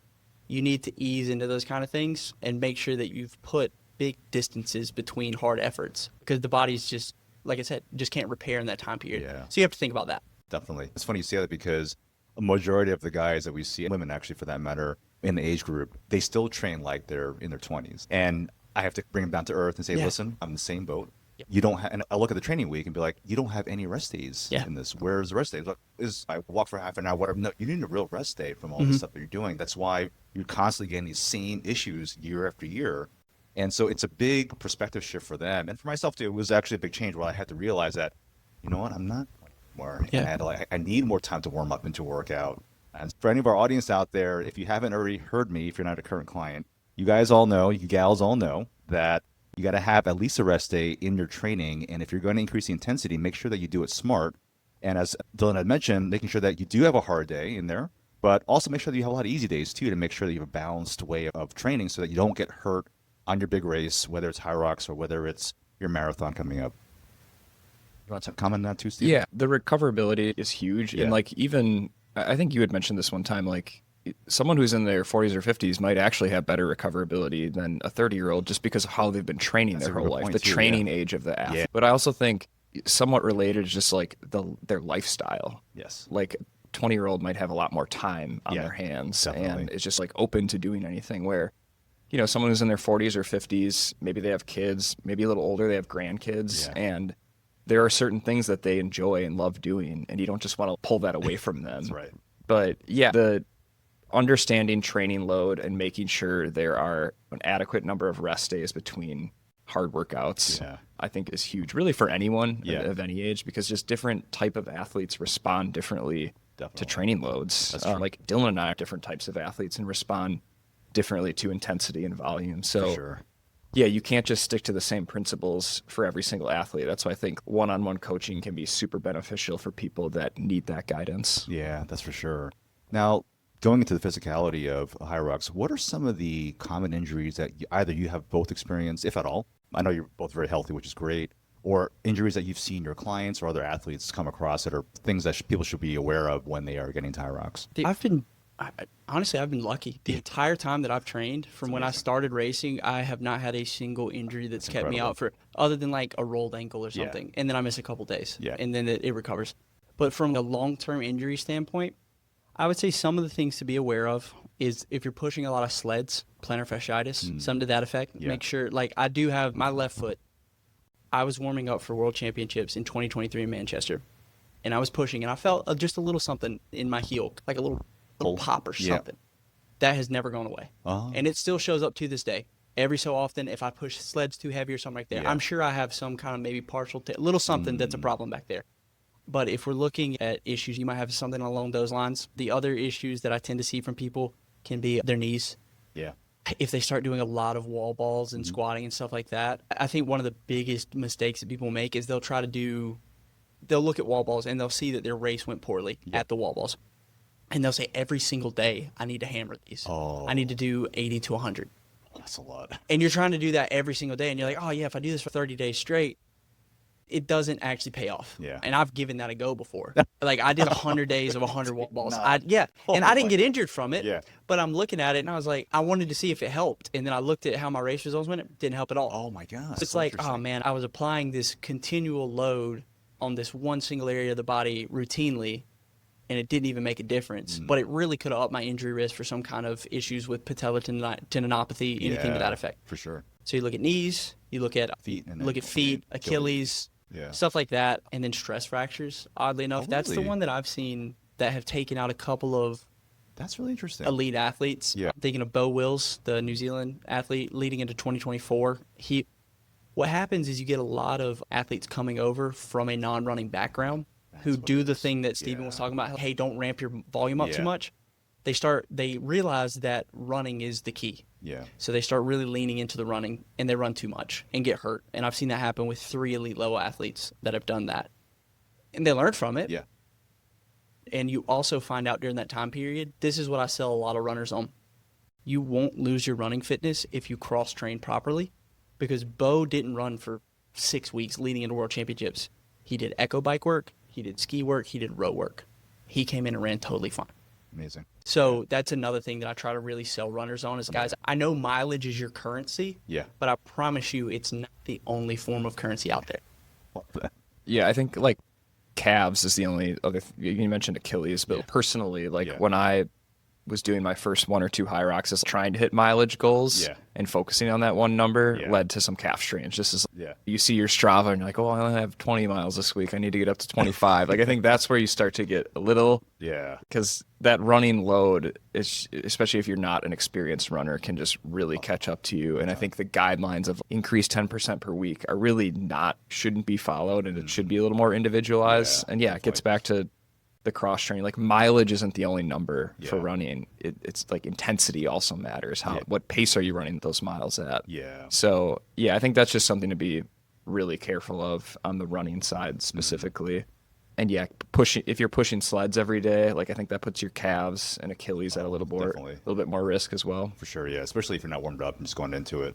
You need to ease into those kind of things and make sure that you've put big distances between hard efforts, because the body's just, like I said, just can't repair in that time period. Yeah. So you have to think about that. Definitely. It's funny you say that, because a majority of the guys that we see, women actually for that matter, in the age group, they still train like they're in their 20s. And I have to bring them down to earth and say, listen, I'm in the same boat. Yep. You don't have, and I look at the training week and be like, you don't have any rest days in this. Where's the rest day? Look, I walk for half an hour, whatever. No, you need a real rest day from all the stuff that you're doing. That's why you're constantly getting these same issues year after year. And so it's a big perspective shift for them. And for myself too, it was actually a big change where I had to realize that, you know what, I'm not more. And I need more time to warm up and to work out. And for any of our audience out there, if you haven't already heard me, if you're not a current client, you guys all know, you gals all know that you got to have at least a rest day in your training. And if you're going to increase the intensity, make sure that you do it smart. And as Dylan had mentioned, making sure that you do have a hard day in there, but also make sure that you have a lot of easy days too, to make sure that you have a balanced way of training so that you don't get hurt on your big race, whether it's HYROX or whether it's your marathon coming up? You want to comment on that too, Steve? Yeah, the recoverability is huge. Yeah. And like, even, I think you had mentioned this one time, like someone who's in their 40s or 50s might actually have better recoverability than a 30-year-old just because of how they've been training their whole life, the training age of the athlete. Yeah. But I also think somewhat related is just like their lifestyle. Yes. Like 20-year-old might have a lot more time on their hands, definitely. and it's just like open to doing anything, where, you know, someone who's in their 40s or 50s, maybe they have kids, maybe a little older, they have grandkids, and there are certain things that they enjoy and love doing, and you don't just want to pull that away from them. That's right. But yeah, the understanding training load and making sure there are an adequate number of rest days between hard workouts, I think is huge, really, for anyone of any age, because just different type of athletes respond differently to training loads. That's true. Like Dylan and I are different types of athletes and respond differently to intensity and volume. So For sure. yeah, you can't just stick to the same principles for every single athlete. That's why I think one-on-one coaching can be super beneficial for people that need that guidance. Yeah, that's for sure. Now, going into the physicality of HYROX, what are some of the common injuries that either you have both experienced, if at all? I know you're both very healthy, which is great. Or injuries that you've seen your clients or other athletes come across that are things that people should be aware of when they are getting to HYROX? Honestly, I've been lucky. The entire time that I've trained, from when I started racing, I have not had a single injury that's kept me out for, other than like a rolled ankle or something. And then I miss a couple days. And then it recovers. But from a long-term injury standpoint, I would say some of the things to be aware of is if you're pushing a lot of sleds, plantar fasciitis, something to that effect. Make sure, like, I do have my left foot. I was warming up for World Championships in 2023 in Manchester, and I was pushing, and I felt just a little something in my heel, like a little pop or something. That has never gone away. And it still shows up to this day. Every so often, if I push sleds too heavy or something like that, I'm sure I have some kind of maybe partial, little something that's a problem back there. But if we're looking at issues, you might have something along those lines. The other issues that I tend to see from people can be their knees. Yeah. If they start doing a lot of wall balls and squatting and stuff like that, I think one of the biggest mistakes that people make is they'll look at wall balls and they'll see that their race went poorly at the wall balls. And they'll say, every single day, I need to hammer these. I need to do 80 to 100. That's a lot. And you're trying to do that every single day. And you're like, oh, yeah, if I do this for 30 days straight, it doesn't actually pay off. Yeah. And I've given that a go before. Like, I did 100 days of 100 wall balls. And I didn't get injured from it. Yeah. But I'm looking at it, and I was like, I wanted to see if it helped. And then I looked at how my race results went. It didn't help at all. Oh, my God. It's like, oh, man, I was applying this continual load on this one single area of the body routinely, and it didn't even make a difference. But it really could have upped my injury risk for some kind of issues with patellar tendinopathy, anything to that effect. For sure. So you look at knees, you look at feet, Achilles, stuff like that, and then stress fractures. Oddly enough, that's the one that I've seen that have taken out a couple of That's really interesting. elite athletes. I'm thinking of Beau Wills, the New Zealand athlete leading into 2024. What happens is you get a lot of athletes coming over from a non-running background who do the thing that Steven was talking about. Hey, don't ramp your volume up too much. They realize that running is the key. Yeah. So they start really leaning into the running, and they run too much and get hurt. And I've seen that happen with 3 elite level athletes that have done that. And they learn from it. Yeah. And you also find out during that time period, this is what I sell a lot of runners on. You won't lose your running fitness if you cross-train properly, because Beau didn't run for 6 weeks leading into World Championships. He did echo bike work, he did ski work, he did row work. He came in and ran totally fine. Amazing. So that's another thing that I try to really sell runners on is, guys, I know mileage is your currency, but I promise you it's not the only form of currency out there. Yeah, I think like calves is the only other you mentioned Achilles, but personally, like when I was doing my first 1 or 2 HYROXs, trying to hit mileage goals and focusing on that one number led to some calf strains. Just as you see your Strava and you're like, oh, I only have 20 miles this week. I need to get up to 25. Like, I think that's where you start to get a little, because that running load, is, especially if you're not an experienced runner, can just really catch up to you. And I think the guidelines of increase 10% per week are really shouldn't be followed, and it should be a little more individualized. And it gets back to the cross training. Like, mileage isn't the only number for running. It's like intensity also matters. What pace are you running those miles at? So I think that's just something to be really careful of on the running side specifically. And if you're pushing sleds every day, like, I think that puts your calves and Achilles at a little bit more risk as well. For sure, especially if you're not warmed up and just going into it.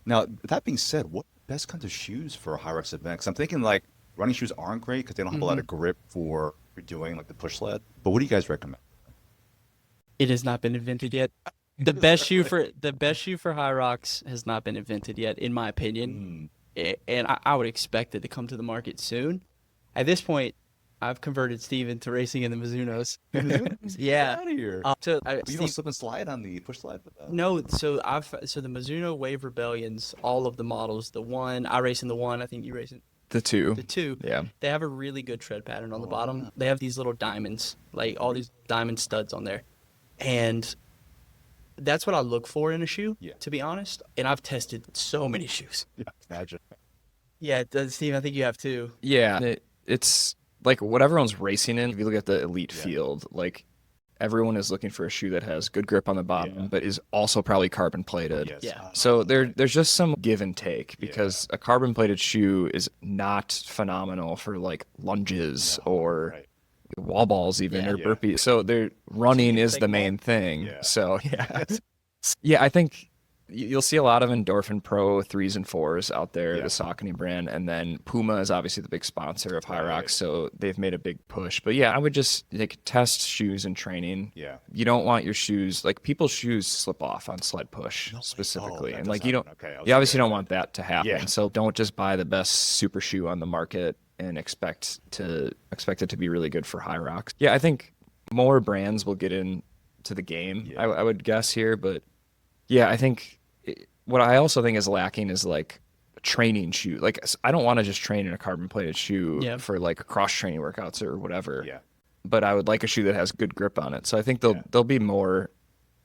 Now, that being said, what are the best kinds of shoes for a HYROX event? 'Cause I'm thinking like running shoes aren't great because they don't have a lot of grip for you're doing like the push sled. But what do you guys recommend? It has not been invented yet. The best shoe for HYROX has not been invented yet, in my opinion. And I would expect it to come to the market soon. At this point, I've converted Steven to racing in the Mizunos. Yeah. Get out of here. You don't slip and slide on the push sled with that? No, so the Mizuno Wave Rebellions, all of the models, the one I race in the one, I think you race in The two. the two. Yeah. They have a really good tread pattern on the bottom. They have these little diamonds, like all these diamond studs on there, and that's what I look for in a shoe. Yeah. To be honest, and I've tested so many shoes. Yeah, imagine. Yeah, Steve, I think you have too. Yeah. It's like what everyone's racing in. If you look at the elite field, like everyone is looking for a shoe that has good grip on the bottom, but is also probably carbon plated. Yes. Yeah. So there's just some give and take because a carbon plated shoe is not phenomenal for like lunges or wall balls even or burpees. So their running is the main thing. Yeah. So yeah, I think you'll see a lot of Endorphin Pro 3s and 4s out there, the Saucony brand, and then Puma is obviously the big sponsor of HYROX, so they've made a big push. But yeah, I would just like test shoes in training. Yeah. You don't want your shoes like people's shoes slip off on sled push specifically, that and does like you don't, happen. Okay, you obviously don't want that to happen. Yeah. So don't just buy the best super shoe on the market and expect it to be really good for HYROX. Yeah, I think more brands will get into the game. I would guess here, but yeah, I think what I also think is lacking is like a training shoe. Like I don't want to just train in a carbon plated shoe for like cross training workouts or whatever. Yeah. But I would like a shoe that has good grip on it. So I think there'll be more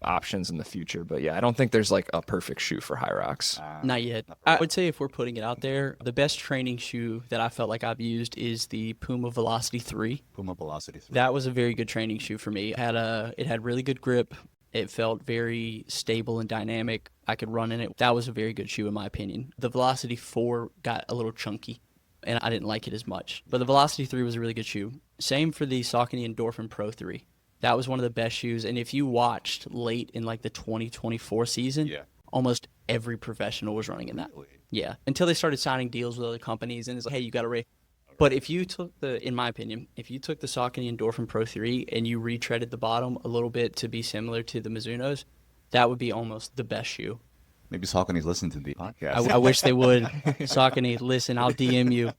options in the future. But yeah, I don't think there's like a perfect shoe for HYROX. Not yet. I would say if we're putting it out there, the best training shoe that I felt like I've used is the Puma Velocity 3. Puma Velocity 3. That was a very good training shoe for me. It had really good grip. It felt very stable and dynamic. I could run in it. That was a very good shoe in my opinion. The Velocity 4 got a little chunky, and I didn't like it as much. But the Velocity 3 was a really good shoe. Same for the Saucony Endorphin Pro 3. That was one of the best shoes. And if you watched late in like the 2024 season, almost every professional was running in that. Really? Yeah, until they started signing deals with other companies, and it's like, hey, you got to race. But if you took in my opinion, if you took the Saucony Endorphin Pro 3 and you retreaded the bottom a little bit to be similar to the Mizunos, that would be almost the best shoe. Maybe Saucony's listening to the podcast. I wish they would. Saucony, listen, I'll DM you.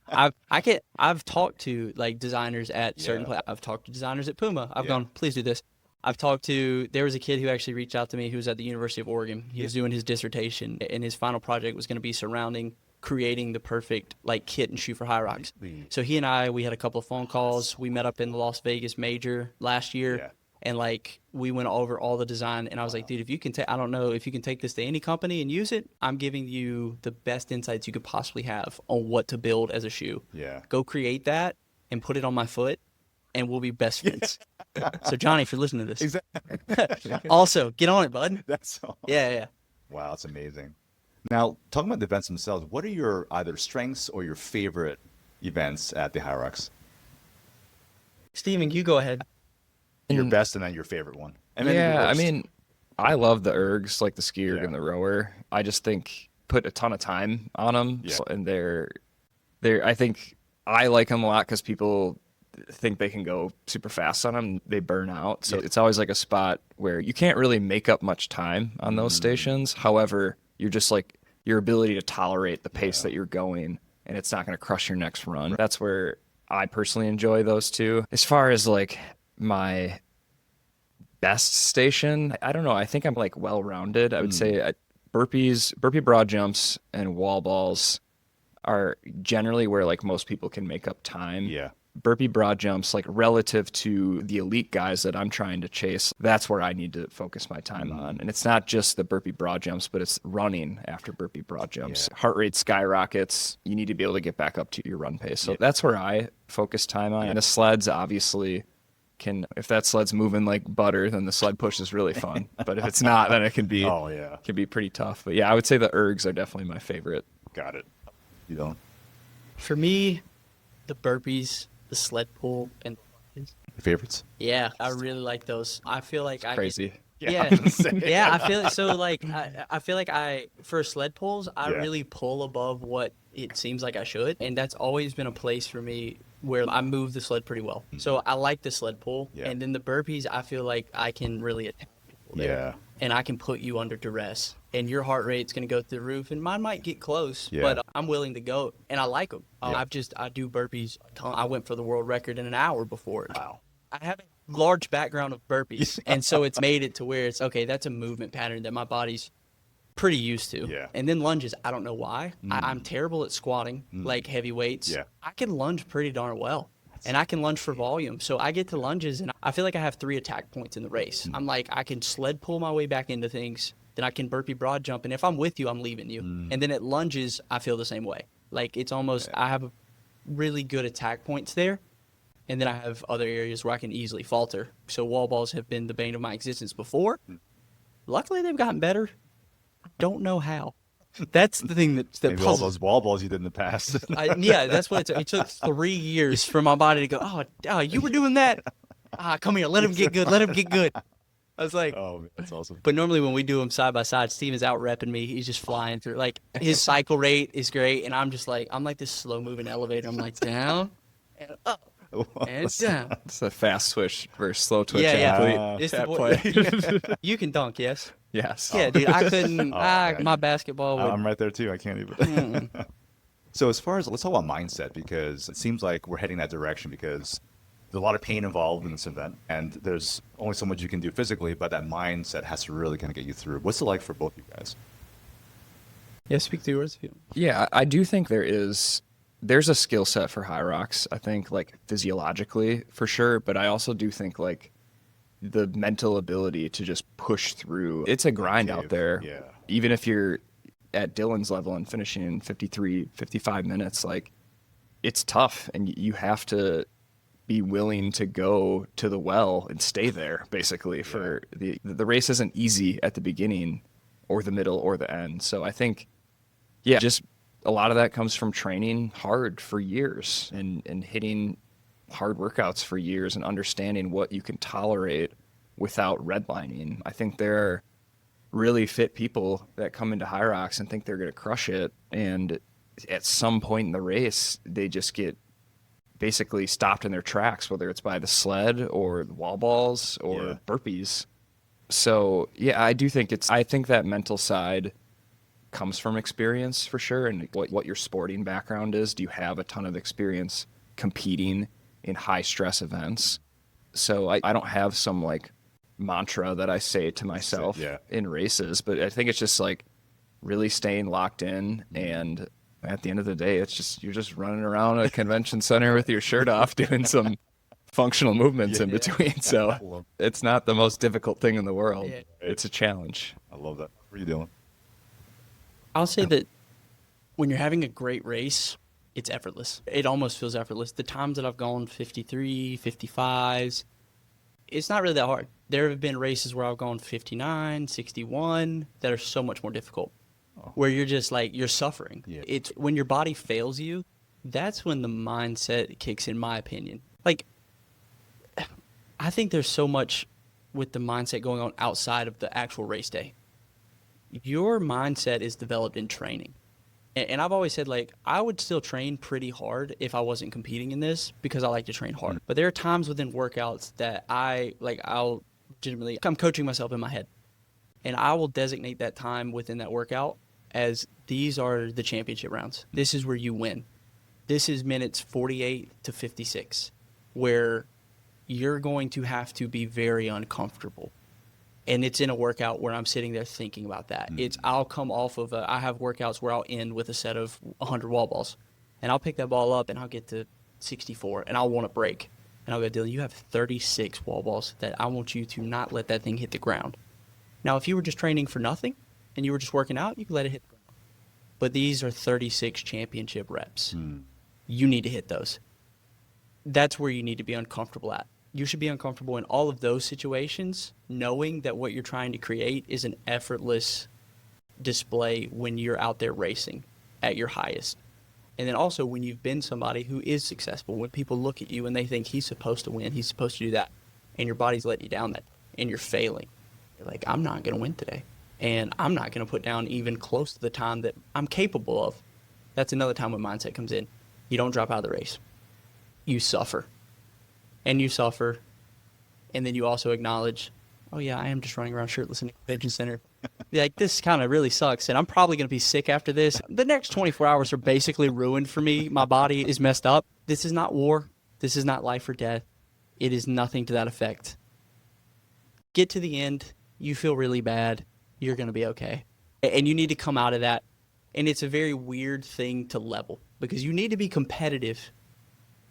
I've talked to like designers at certain places. I've talked to designers at Puma. I've gone, please do this. There was a kid who actually reached out to me who was at the University of Oregon. He was doing his dissertation, and his final project was going to be surrounding creating the perfect like kit and shoe for HYROX. So he and we had a couple of phone calls. We met up in the Las Vegas Major last year, and like we went over all the design. And I was like, dude, if you can I don't know if you can take this to any company and use it. I'm giving you the best insights you could possibly have on what to build as a shoe. Yeah, go create that and put it on my foot, and we'll be best friends. So Johnny, if you're listening to this, Exactly. also get on it, bud. That's all. Yeah. Wow, that's amazing. Now, talking about the events themselves, what are your either strengths or your favorite events at the HYROX? Steven, you go ahead. Your best and then your favorite one. And then yeah, your I worst. mean, I love the ergs, like the ski erg and the rower. I just think put a ton of time on them, and they're. I think I like them a lot because people think they can go super fast on them. They burn out, so it's always like a spot where you can't really make up much time on those stations. However, you're just like your ability to tolerate the pace that you're going, and it's not going to crush your next run. That's where I personally enjoy those two. As far as like my best station, I don't know. I think I'm like well-rounded. I would say burpee broad jumps and wall balls are generally where like most people can make up time. Yeah. Burpee broad jumps, like relative to the elite guys that I'm trying to chase, that's where I need to focus my time on. And it's not just the burpee broad jumps, but it's running after burpee broad jumps. Heart rate skyrockets. You need to be able to get back up to your run pace. So that's where I focus time on. And the sleds obviously if that sled's moving like butter, then the sled push is really fun. But if it's not, then it can be can be pretty tough. But yeah, I would say the ergs are definitely my favorite. Got it. You don't? For me, the burpees, the sled pull, and Your favorites? yeah, I really like those. I feel like Crazy. Yeah. I'm gonna say. Yeah, I feel so like I feel like for sled pulls, I Yeah. really pull above what it seems like I should, and that's always been a place for me where I move the sled pretty well. So I like the sled pull, Yeah. and then the burpees, I feel like I can really attack people there. Yeah. And I can put you under duress, and your heart rate's going to go through the roof, and mine might get close, Yeah. but I'm willing to go, and I like them. Yeah. I do burpees a ton. I went for the world record in an hour before it. Wow. I have a large background of burpees, and so it's made it to where it's, okay, that's a movement pattern that my body's pretty used to. Yeah. And then lunges, I don't know why. I'm terrible at squatting, like heavy weights. Yeah. I can lunge pretty darn well. And I can lunge for volume. So I get to lunges, and I feel like I have 3 attack points in the race. I'm like, I can sled pull my way back into things. Then I can burpee broad jump. And if I'm with you, I'm leaving you. And then at lunges, I feel the same way. Like, it's almost, I have really good attack points there. And then I have other areas where I can easily falter. So wall balls have been the bane of my existence before. Luckily, they've gotten better. Don't know how. That's the thing that Maybe all puzzles. those wall balls you did in the past. Yeah, that's what it took 3 years for my body to go, oh, you were doing that? Come here, let him get good, let him get good. I was like, Oh, man, that's awesome. but normally when we do them side by side, Steve is out repping me. He's just flying through. Like, his cycle rate is great, and I'm like this slow moving elevator. I'm like down and up and down. It's a fast switch versus slow twitch Yeah, yeah. athlete. It's the At boy- play. You can dunk, yes? Yes. Yeah, dude, I couldn't. man. My basketball would. I'm right there too. I can't even. So as far as, let's talk about mindset, because it seems like we're heading that direction, because there's a lot of pain involved in this event, and there's only so much you can do physically, but that mindset has to really kind of get you through. What's it like for both you guys? Yeah, speak 2 words. Yeah, I do think there's a skill set for HYROX, I think, like physiologically for sure, but I also do think like the mental ability to just push through. It's a grind out there. Yeah. Even if you're at Dylan's level and finishing in 53, 55 minutes, like it's tough, and you have to be willing to go to the well and stay there basically. For the race isn't easy at the beginning or the middle or the end. So I think, yeah, just a lot of that comes from training hard for years and hitting hard workouts for years and understanding what you can tolerate without redlining. I think there are really fit people that come into HYROX and think they're going to crush it, and at some point in the race they just get basically stopped in their tracks, whether it's by the sled or the wall balls or burpees. So yeah, I think that mental side comes from experience for sure, and what your sporting background is. Do you have a ton of experience competing in high stress events? So I don't have some like mantra that I say to myself in races, but I think it's just like really staying locked in, and at the end of the day, it's just you're just running around a convention center with your shirt off doing some functional movements in between. So it's not the most difficult thing in the world. Yeah. It's a challenge. I love that. What are you doing? I'll say that when you're having a great race, it's effortless. It almost feels effortless. The times that I've gone 53, 55s, it's not really that hard. There have been races where I've gone 59, 61 that are so much more difficult, where you're just like, you're suffering. Yeah. It's when your body fails you, that's when the mindset kicks in, my opinion. Like, I think there's so much with the mindset going on outside of the actual race day. Your mindset is developed in training. And I've always said, like, I would still train pretty hard if I wasn't competing in this, because I like to train hard. But there are times within workouts that I'll legitimately, I'm coaching myself in my head. And I will designate that time within that workout as these are the championship rounds. This is where you win. This is minutes 48 to 56, where you're going to have to be very uncomfortable. And it's in a workout where I'm sitting there thinking about that. I'll come off of I have workouts where I'll end with a set of 100 wall balls. And I'll pick that ball up and I'll get to 64 and I'll want to break. And I'll go, Dylan, you have 36 wall balls that I want you to not let that thing hit the ground. Now, if you were just training for nothing and you were just working out, you could let it hit the ground. But these are 36 championship reps. You need to hit those. That's where you need to be uncomfortable at. You should be uncomfortable in all of those situations, knowing that what you're trying to create is an effortless display when you're out there racing at your highest. And then also when you've been somebody who is successful, when people look at you and they think he's supposed to win, he's supposed to do that, and your body's letting you down that, and you're failing. Like, I'm not going to win today. And I'm not going to put down even close to the time that I'm capable of. That's another time when mindset comes in. You don't drop out of the race. You suffer. And you suffer. And then you also acknowledge, oh, yeah, I am just running around shirtless in the convention center. Like, this kind of really sucks. And I'm probably going to be sick after this. The next 24 hours are basically ruined for me. My body is messed up. This is not war. This is not life or death. It is nothing to that effect. Get to the end. You feel really bad. You're going to be okay. And you need to come out of that. And it's a very weird thing to level because you need to be competitive,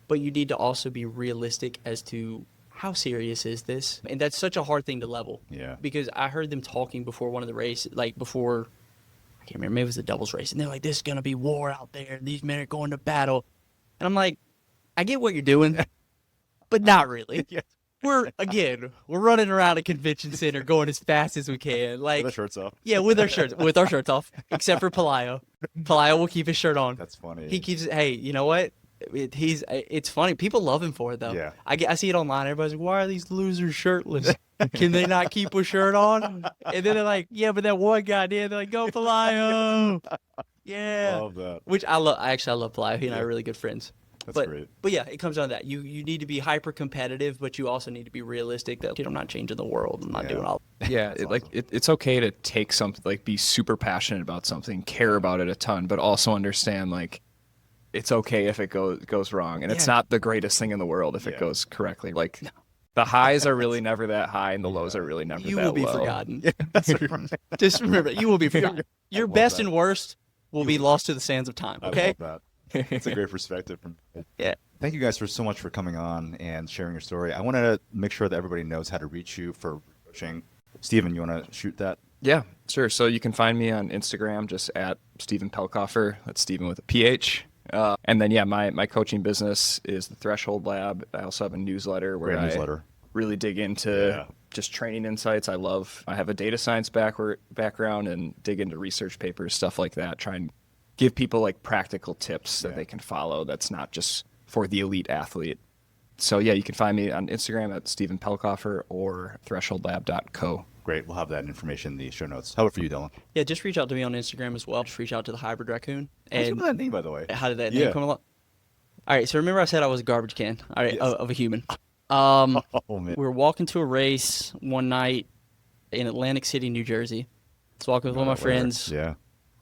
but you need to also be realistic as to how serious is this? And that's such a hard thing to level. Yeah. Because I heard them talking before one of the races, like before, I can't remember, maybe it was the doubles race. And they're like, this is going to be war out there. These men are going to battle. And I'm like, I get what you're doing, but not really. Yeah. We're running around a convention center going as fast as we can. Like, With our shirts off. Yeah, with our shirts off, except for Pelayo. Pelayo will keep his shirt on. That's funny. He keeps it. Hey, you know what? It's funny. People love him for it, though. Yeah. I see it online. Everybody's like, why are these losers shirtless? Can they not keep a shirt on? And then they're like, yeah, but that one guy did. They're like, go Pelayo. Yeah. Love that. Which I love. I love Pelayo. He and I are really good friends. That's great. But yeah, it comes down to that. You need to be hyper competitive, but you also need to be realistic that I'm not changing the world. I'm not doing all. Yeah, it's okay to take something, like be super passionate about something, care about it a ton, but also understand like it's okay if it goes wrong, and it's not the greatest thing in the world if it goes correctly. Like the highs are really never that high, and the lows are really never that low. You will be forgotten. Yeah, Just remember, you will be forgotten. Your best and worst will be lost to the sands of time. Okay. I love that. It's a great perspective. Yeah. Thank you guys so much for coming on and sharing your story. I want to make sure that everybody knows how to reach you for coaching. Steven, you want to shoot that? Yeah, sure. So you can find me on Instagram just at Steven Pelkoffer. That's Steven with a PH. And then, my coaching business is the Threshold Lab. I also have a newsletter where I really dig into just training insights. I have a data science background and dig into research papers, stuff like that, try and give people like practical tips that they can follow. That's not just for the elite athlete. So you can find me on Instagram at Steven Pelkoffer or thresholdlab.co. Great. We'll have that information in the show notes. How about for you, Dylan? Yeah, just reach out to me on Instagram as well. Just reach out to the Hybrid Raccoon. What's that name, by the way? How did that name come along? All right, so remember I said I was a garbage can, of a human. Man. We were walking to a race one night in Atlantic City, New Jersey. I was walking with one of my friends. Yeah.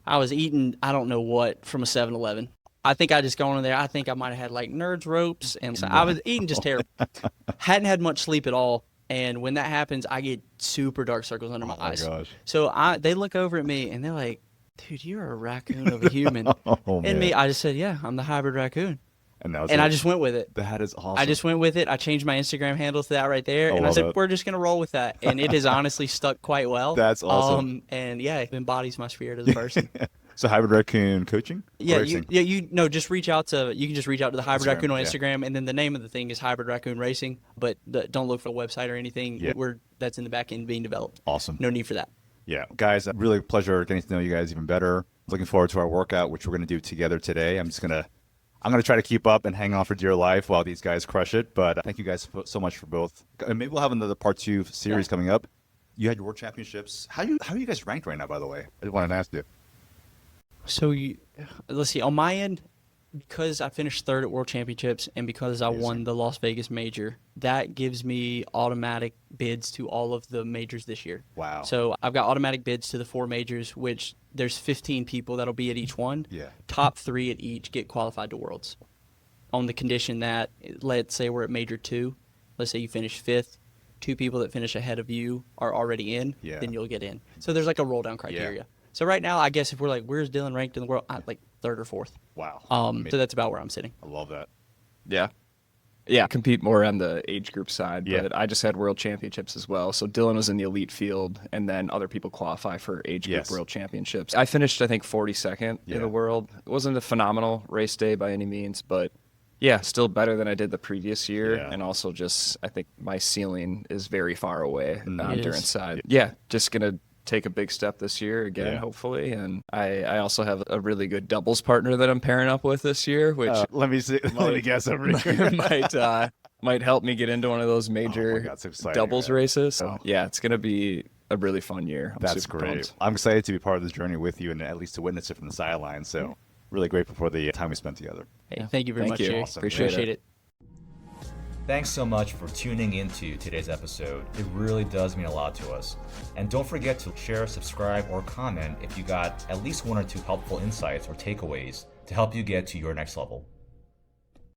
I was eating, I don't know what, from a 7-Eleven. I think I just gone in there. I think I might have had like Nerds ropes, and so I was eating just terrible. Hadn't had much sleep at all, and when that happens, I get super dark circles under my eyes. Oh my gosh! So they look over at me and they're like, "Dude, you're a raccoon of a human." And me, I just said, "Yeah, I'm the hybrid raccoon." And I just went with it. That is awesome. I just went with it. I changed my Instagram handle to that right there, and I said, "We're just gonna roll with that." And it has honestly stuck quite well. That's awesome. And it embodies my spirit as a person. So Hybrid Raccoon coaching? Yeah, just reach out to the Hybrid Raccoon on Instagram, and then the name of the thing is Hybrid Raccoon Racing, but don't look for a website or anything. Yeah. That's in the back end being developed. Awesome. No need for that. Yeah. Guys, really a pleasure getting to know you guys even better. Looking forward to our workout, which we're going to do together today. I'm going to try to keep up and hang on for dear life while these guys crush it, but thank you guys so much for both. And maybe we'll have another part 2 series coming up. You had your World Championships. How are you guys ranked right now, by the way? I just wanted to ask you. So let's see. On my end, because I finished 3rd at World Championships and because I won the Las Vegas Major, that gives me automatic bids to all of the majors this year. Wow. So I've got automatic bids to the 4 majors, which there's 15 people that'll be at each one. Yeah. Top 3 at each get qualified to Worlds. On the condition that, let's say we're at Major 2, let's say you finish 5th, 2 people that finish ahead of you are already in, then you'll get in. So there's like a roll down criteria. Yeah. So right now, I guess if we're like, where's Dylan ranked in the world? Like 3rd or 4th. Wow. So that's about where I'm sitting. I love that. Yeah. Yeah, compete more on the age group side, but I just had World Championships as well. So Dylan was in the elite field, and then other people qualify for age group World Championships. I finished, I think, 42nd in the world. It wasn't a phenomenal race day by any means, but still better than I did the previous year. Yeah. And also just, I think my ceiling is very far away on the endurance side. Yeah, just going to take a big step this year again, hopefully. And I also have a really good doubles partner that I'm pairing up with this year, which let me guess might help me get into one of those major doubles races. So it's going to be a really fun year. That's super great. pumped. I'm excited to be part of this journey with you and at least to witness it from the sidelines. So really grateful for the time we spent together. Hey, thank you very Thank much, you. Jay. Awesome. Appreciate it. Thanks so much for tuning into today's episode. It really does mean a lot to us. And don't forget to share, subscribe, or comment if you got at least one or two helpful insights or takeaways to help you get to your next level.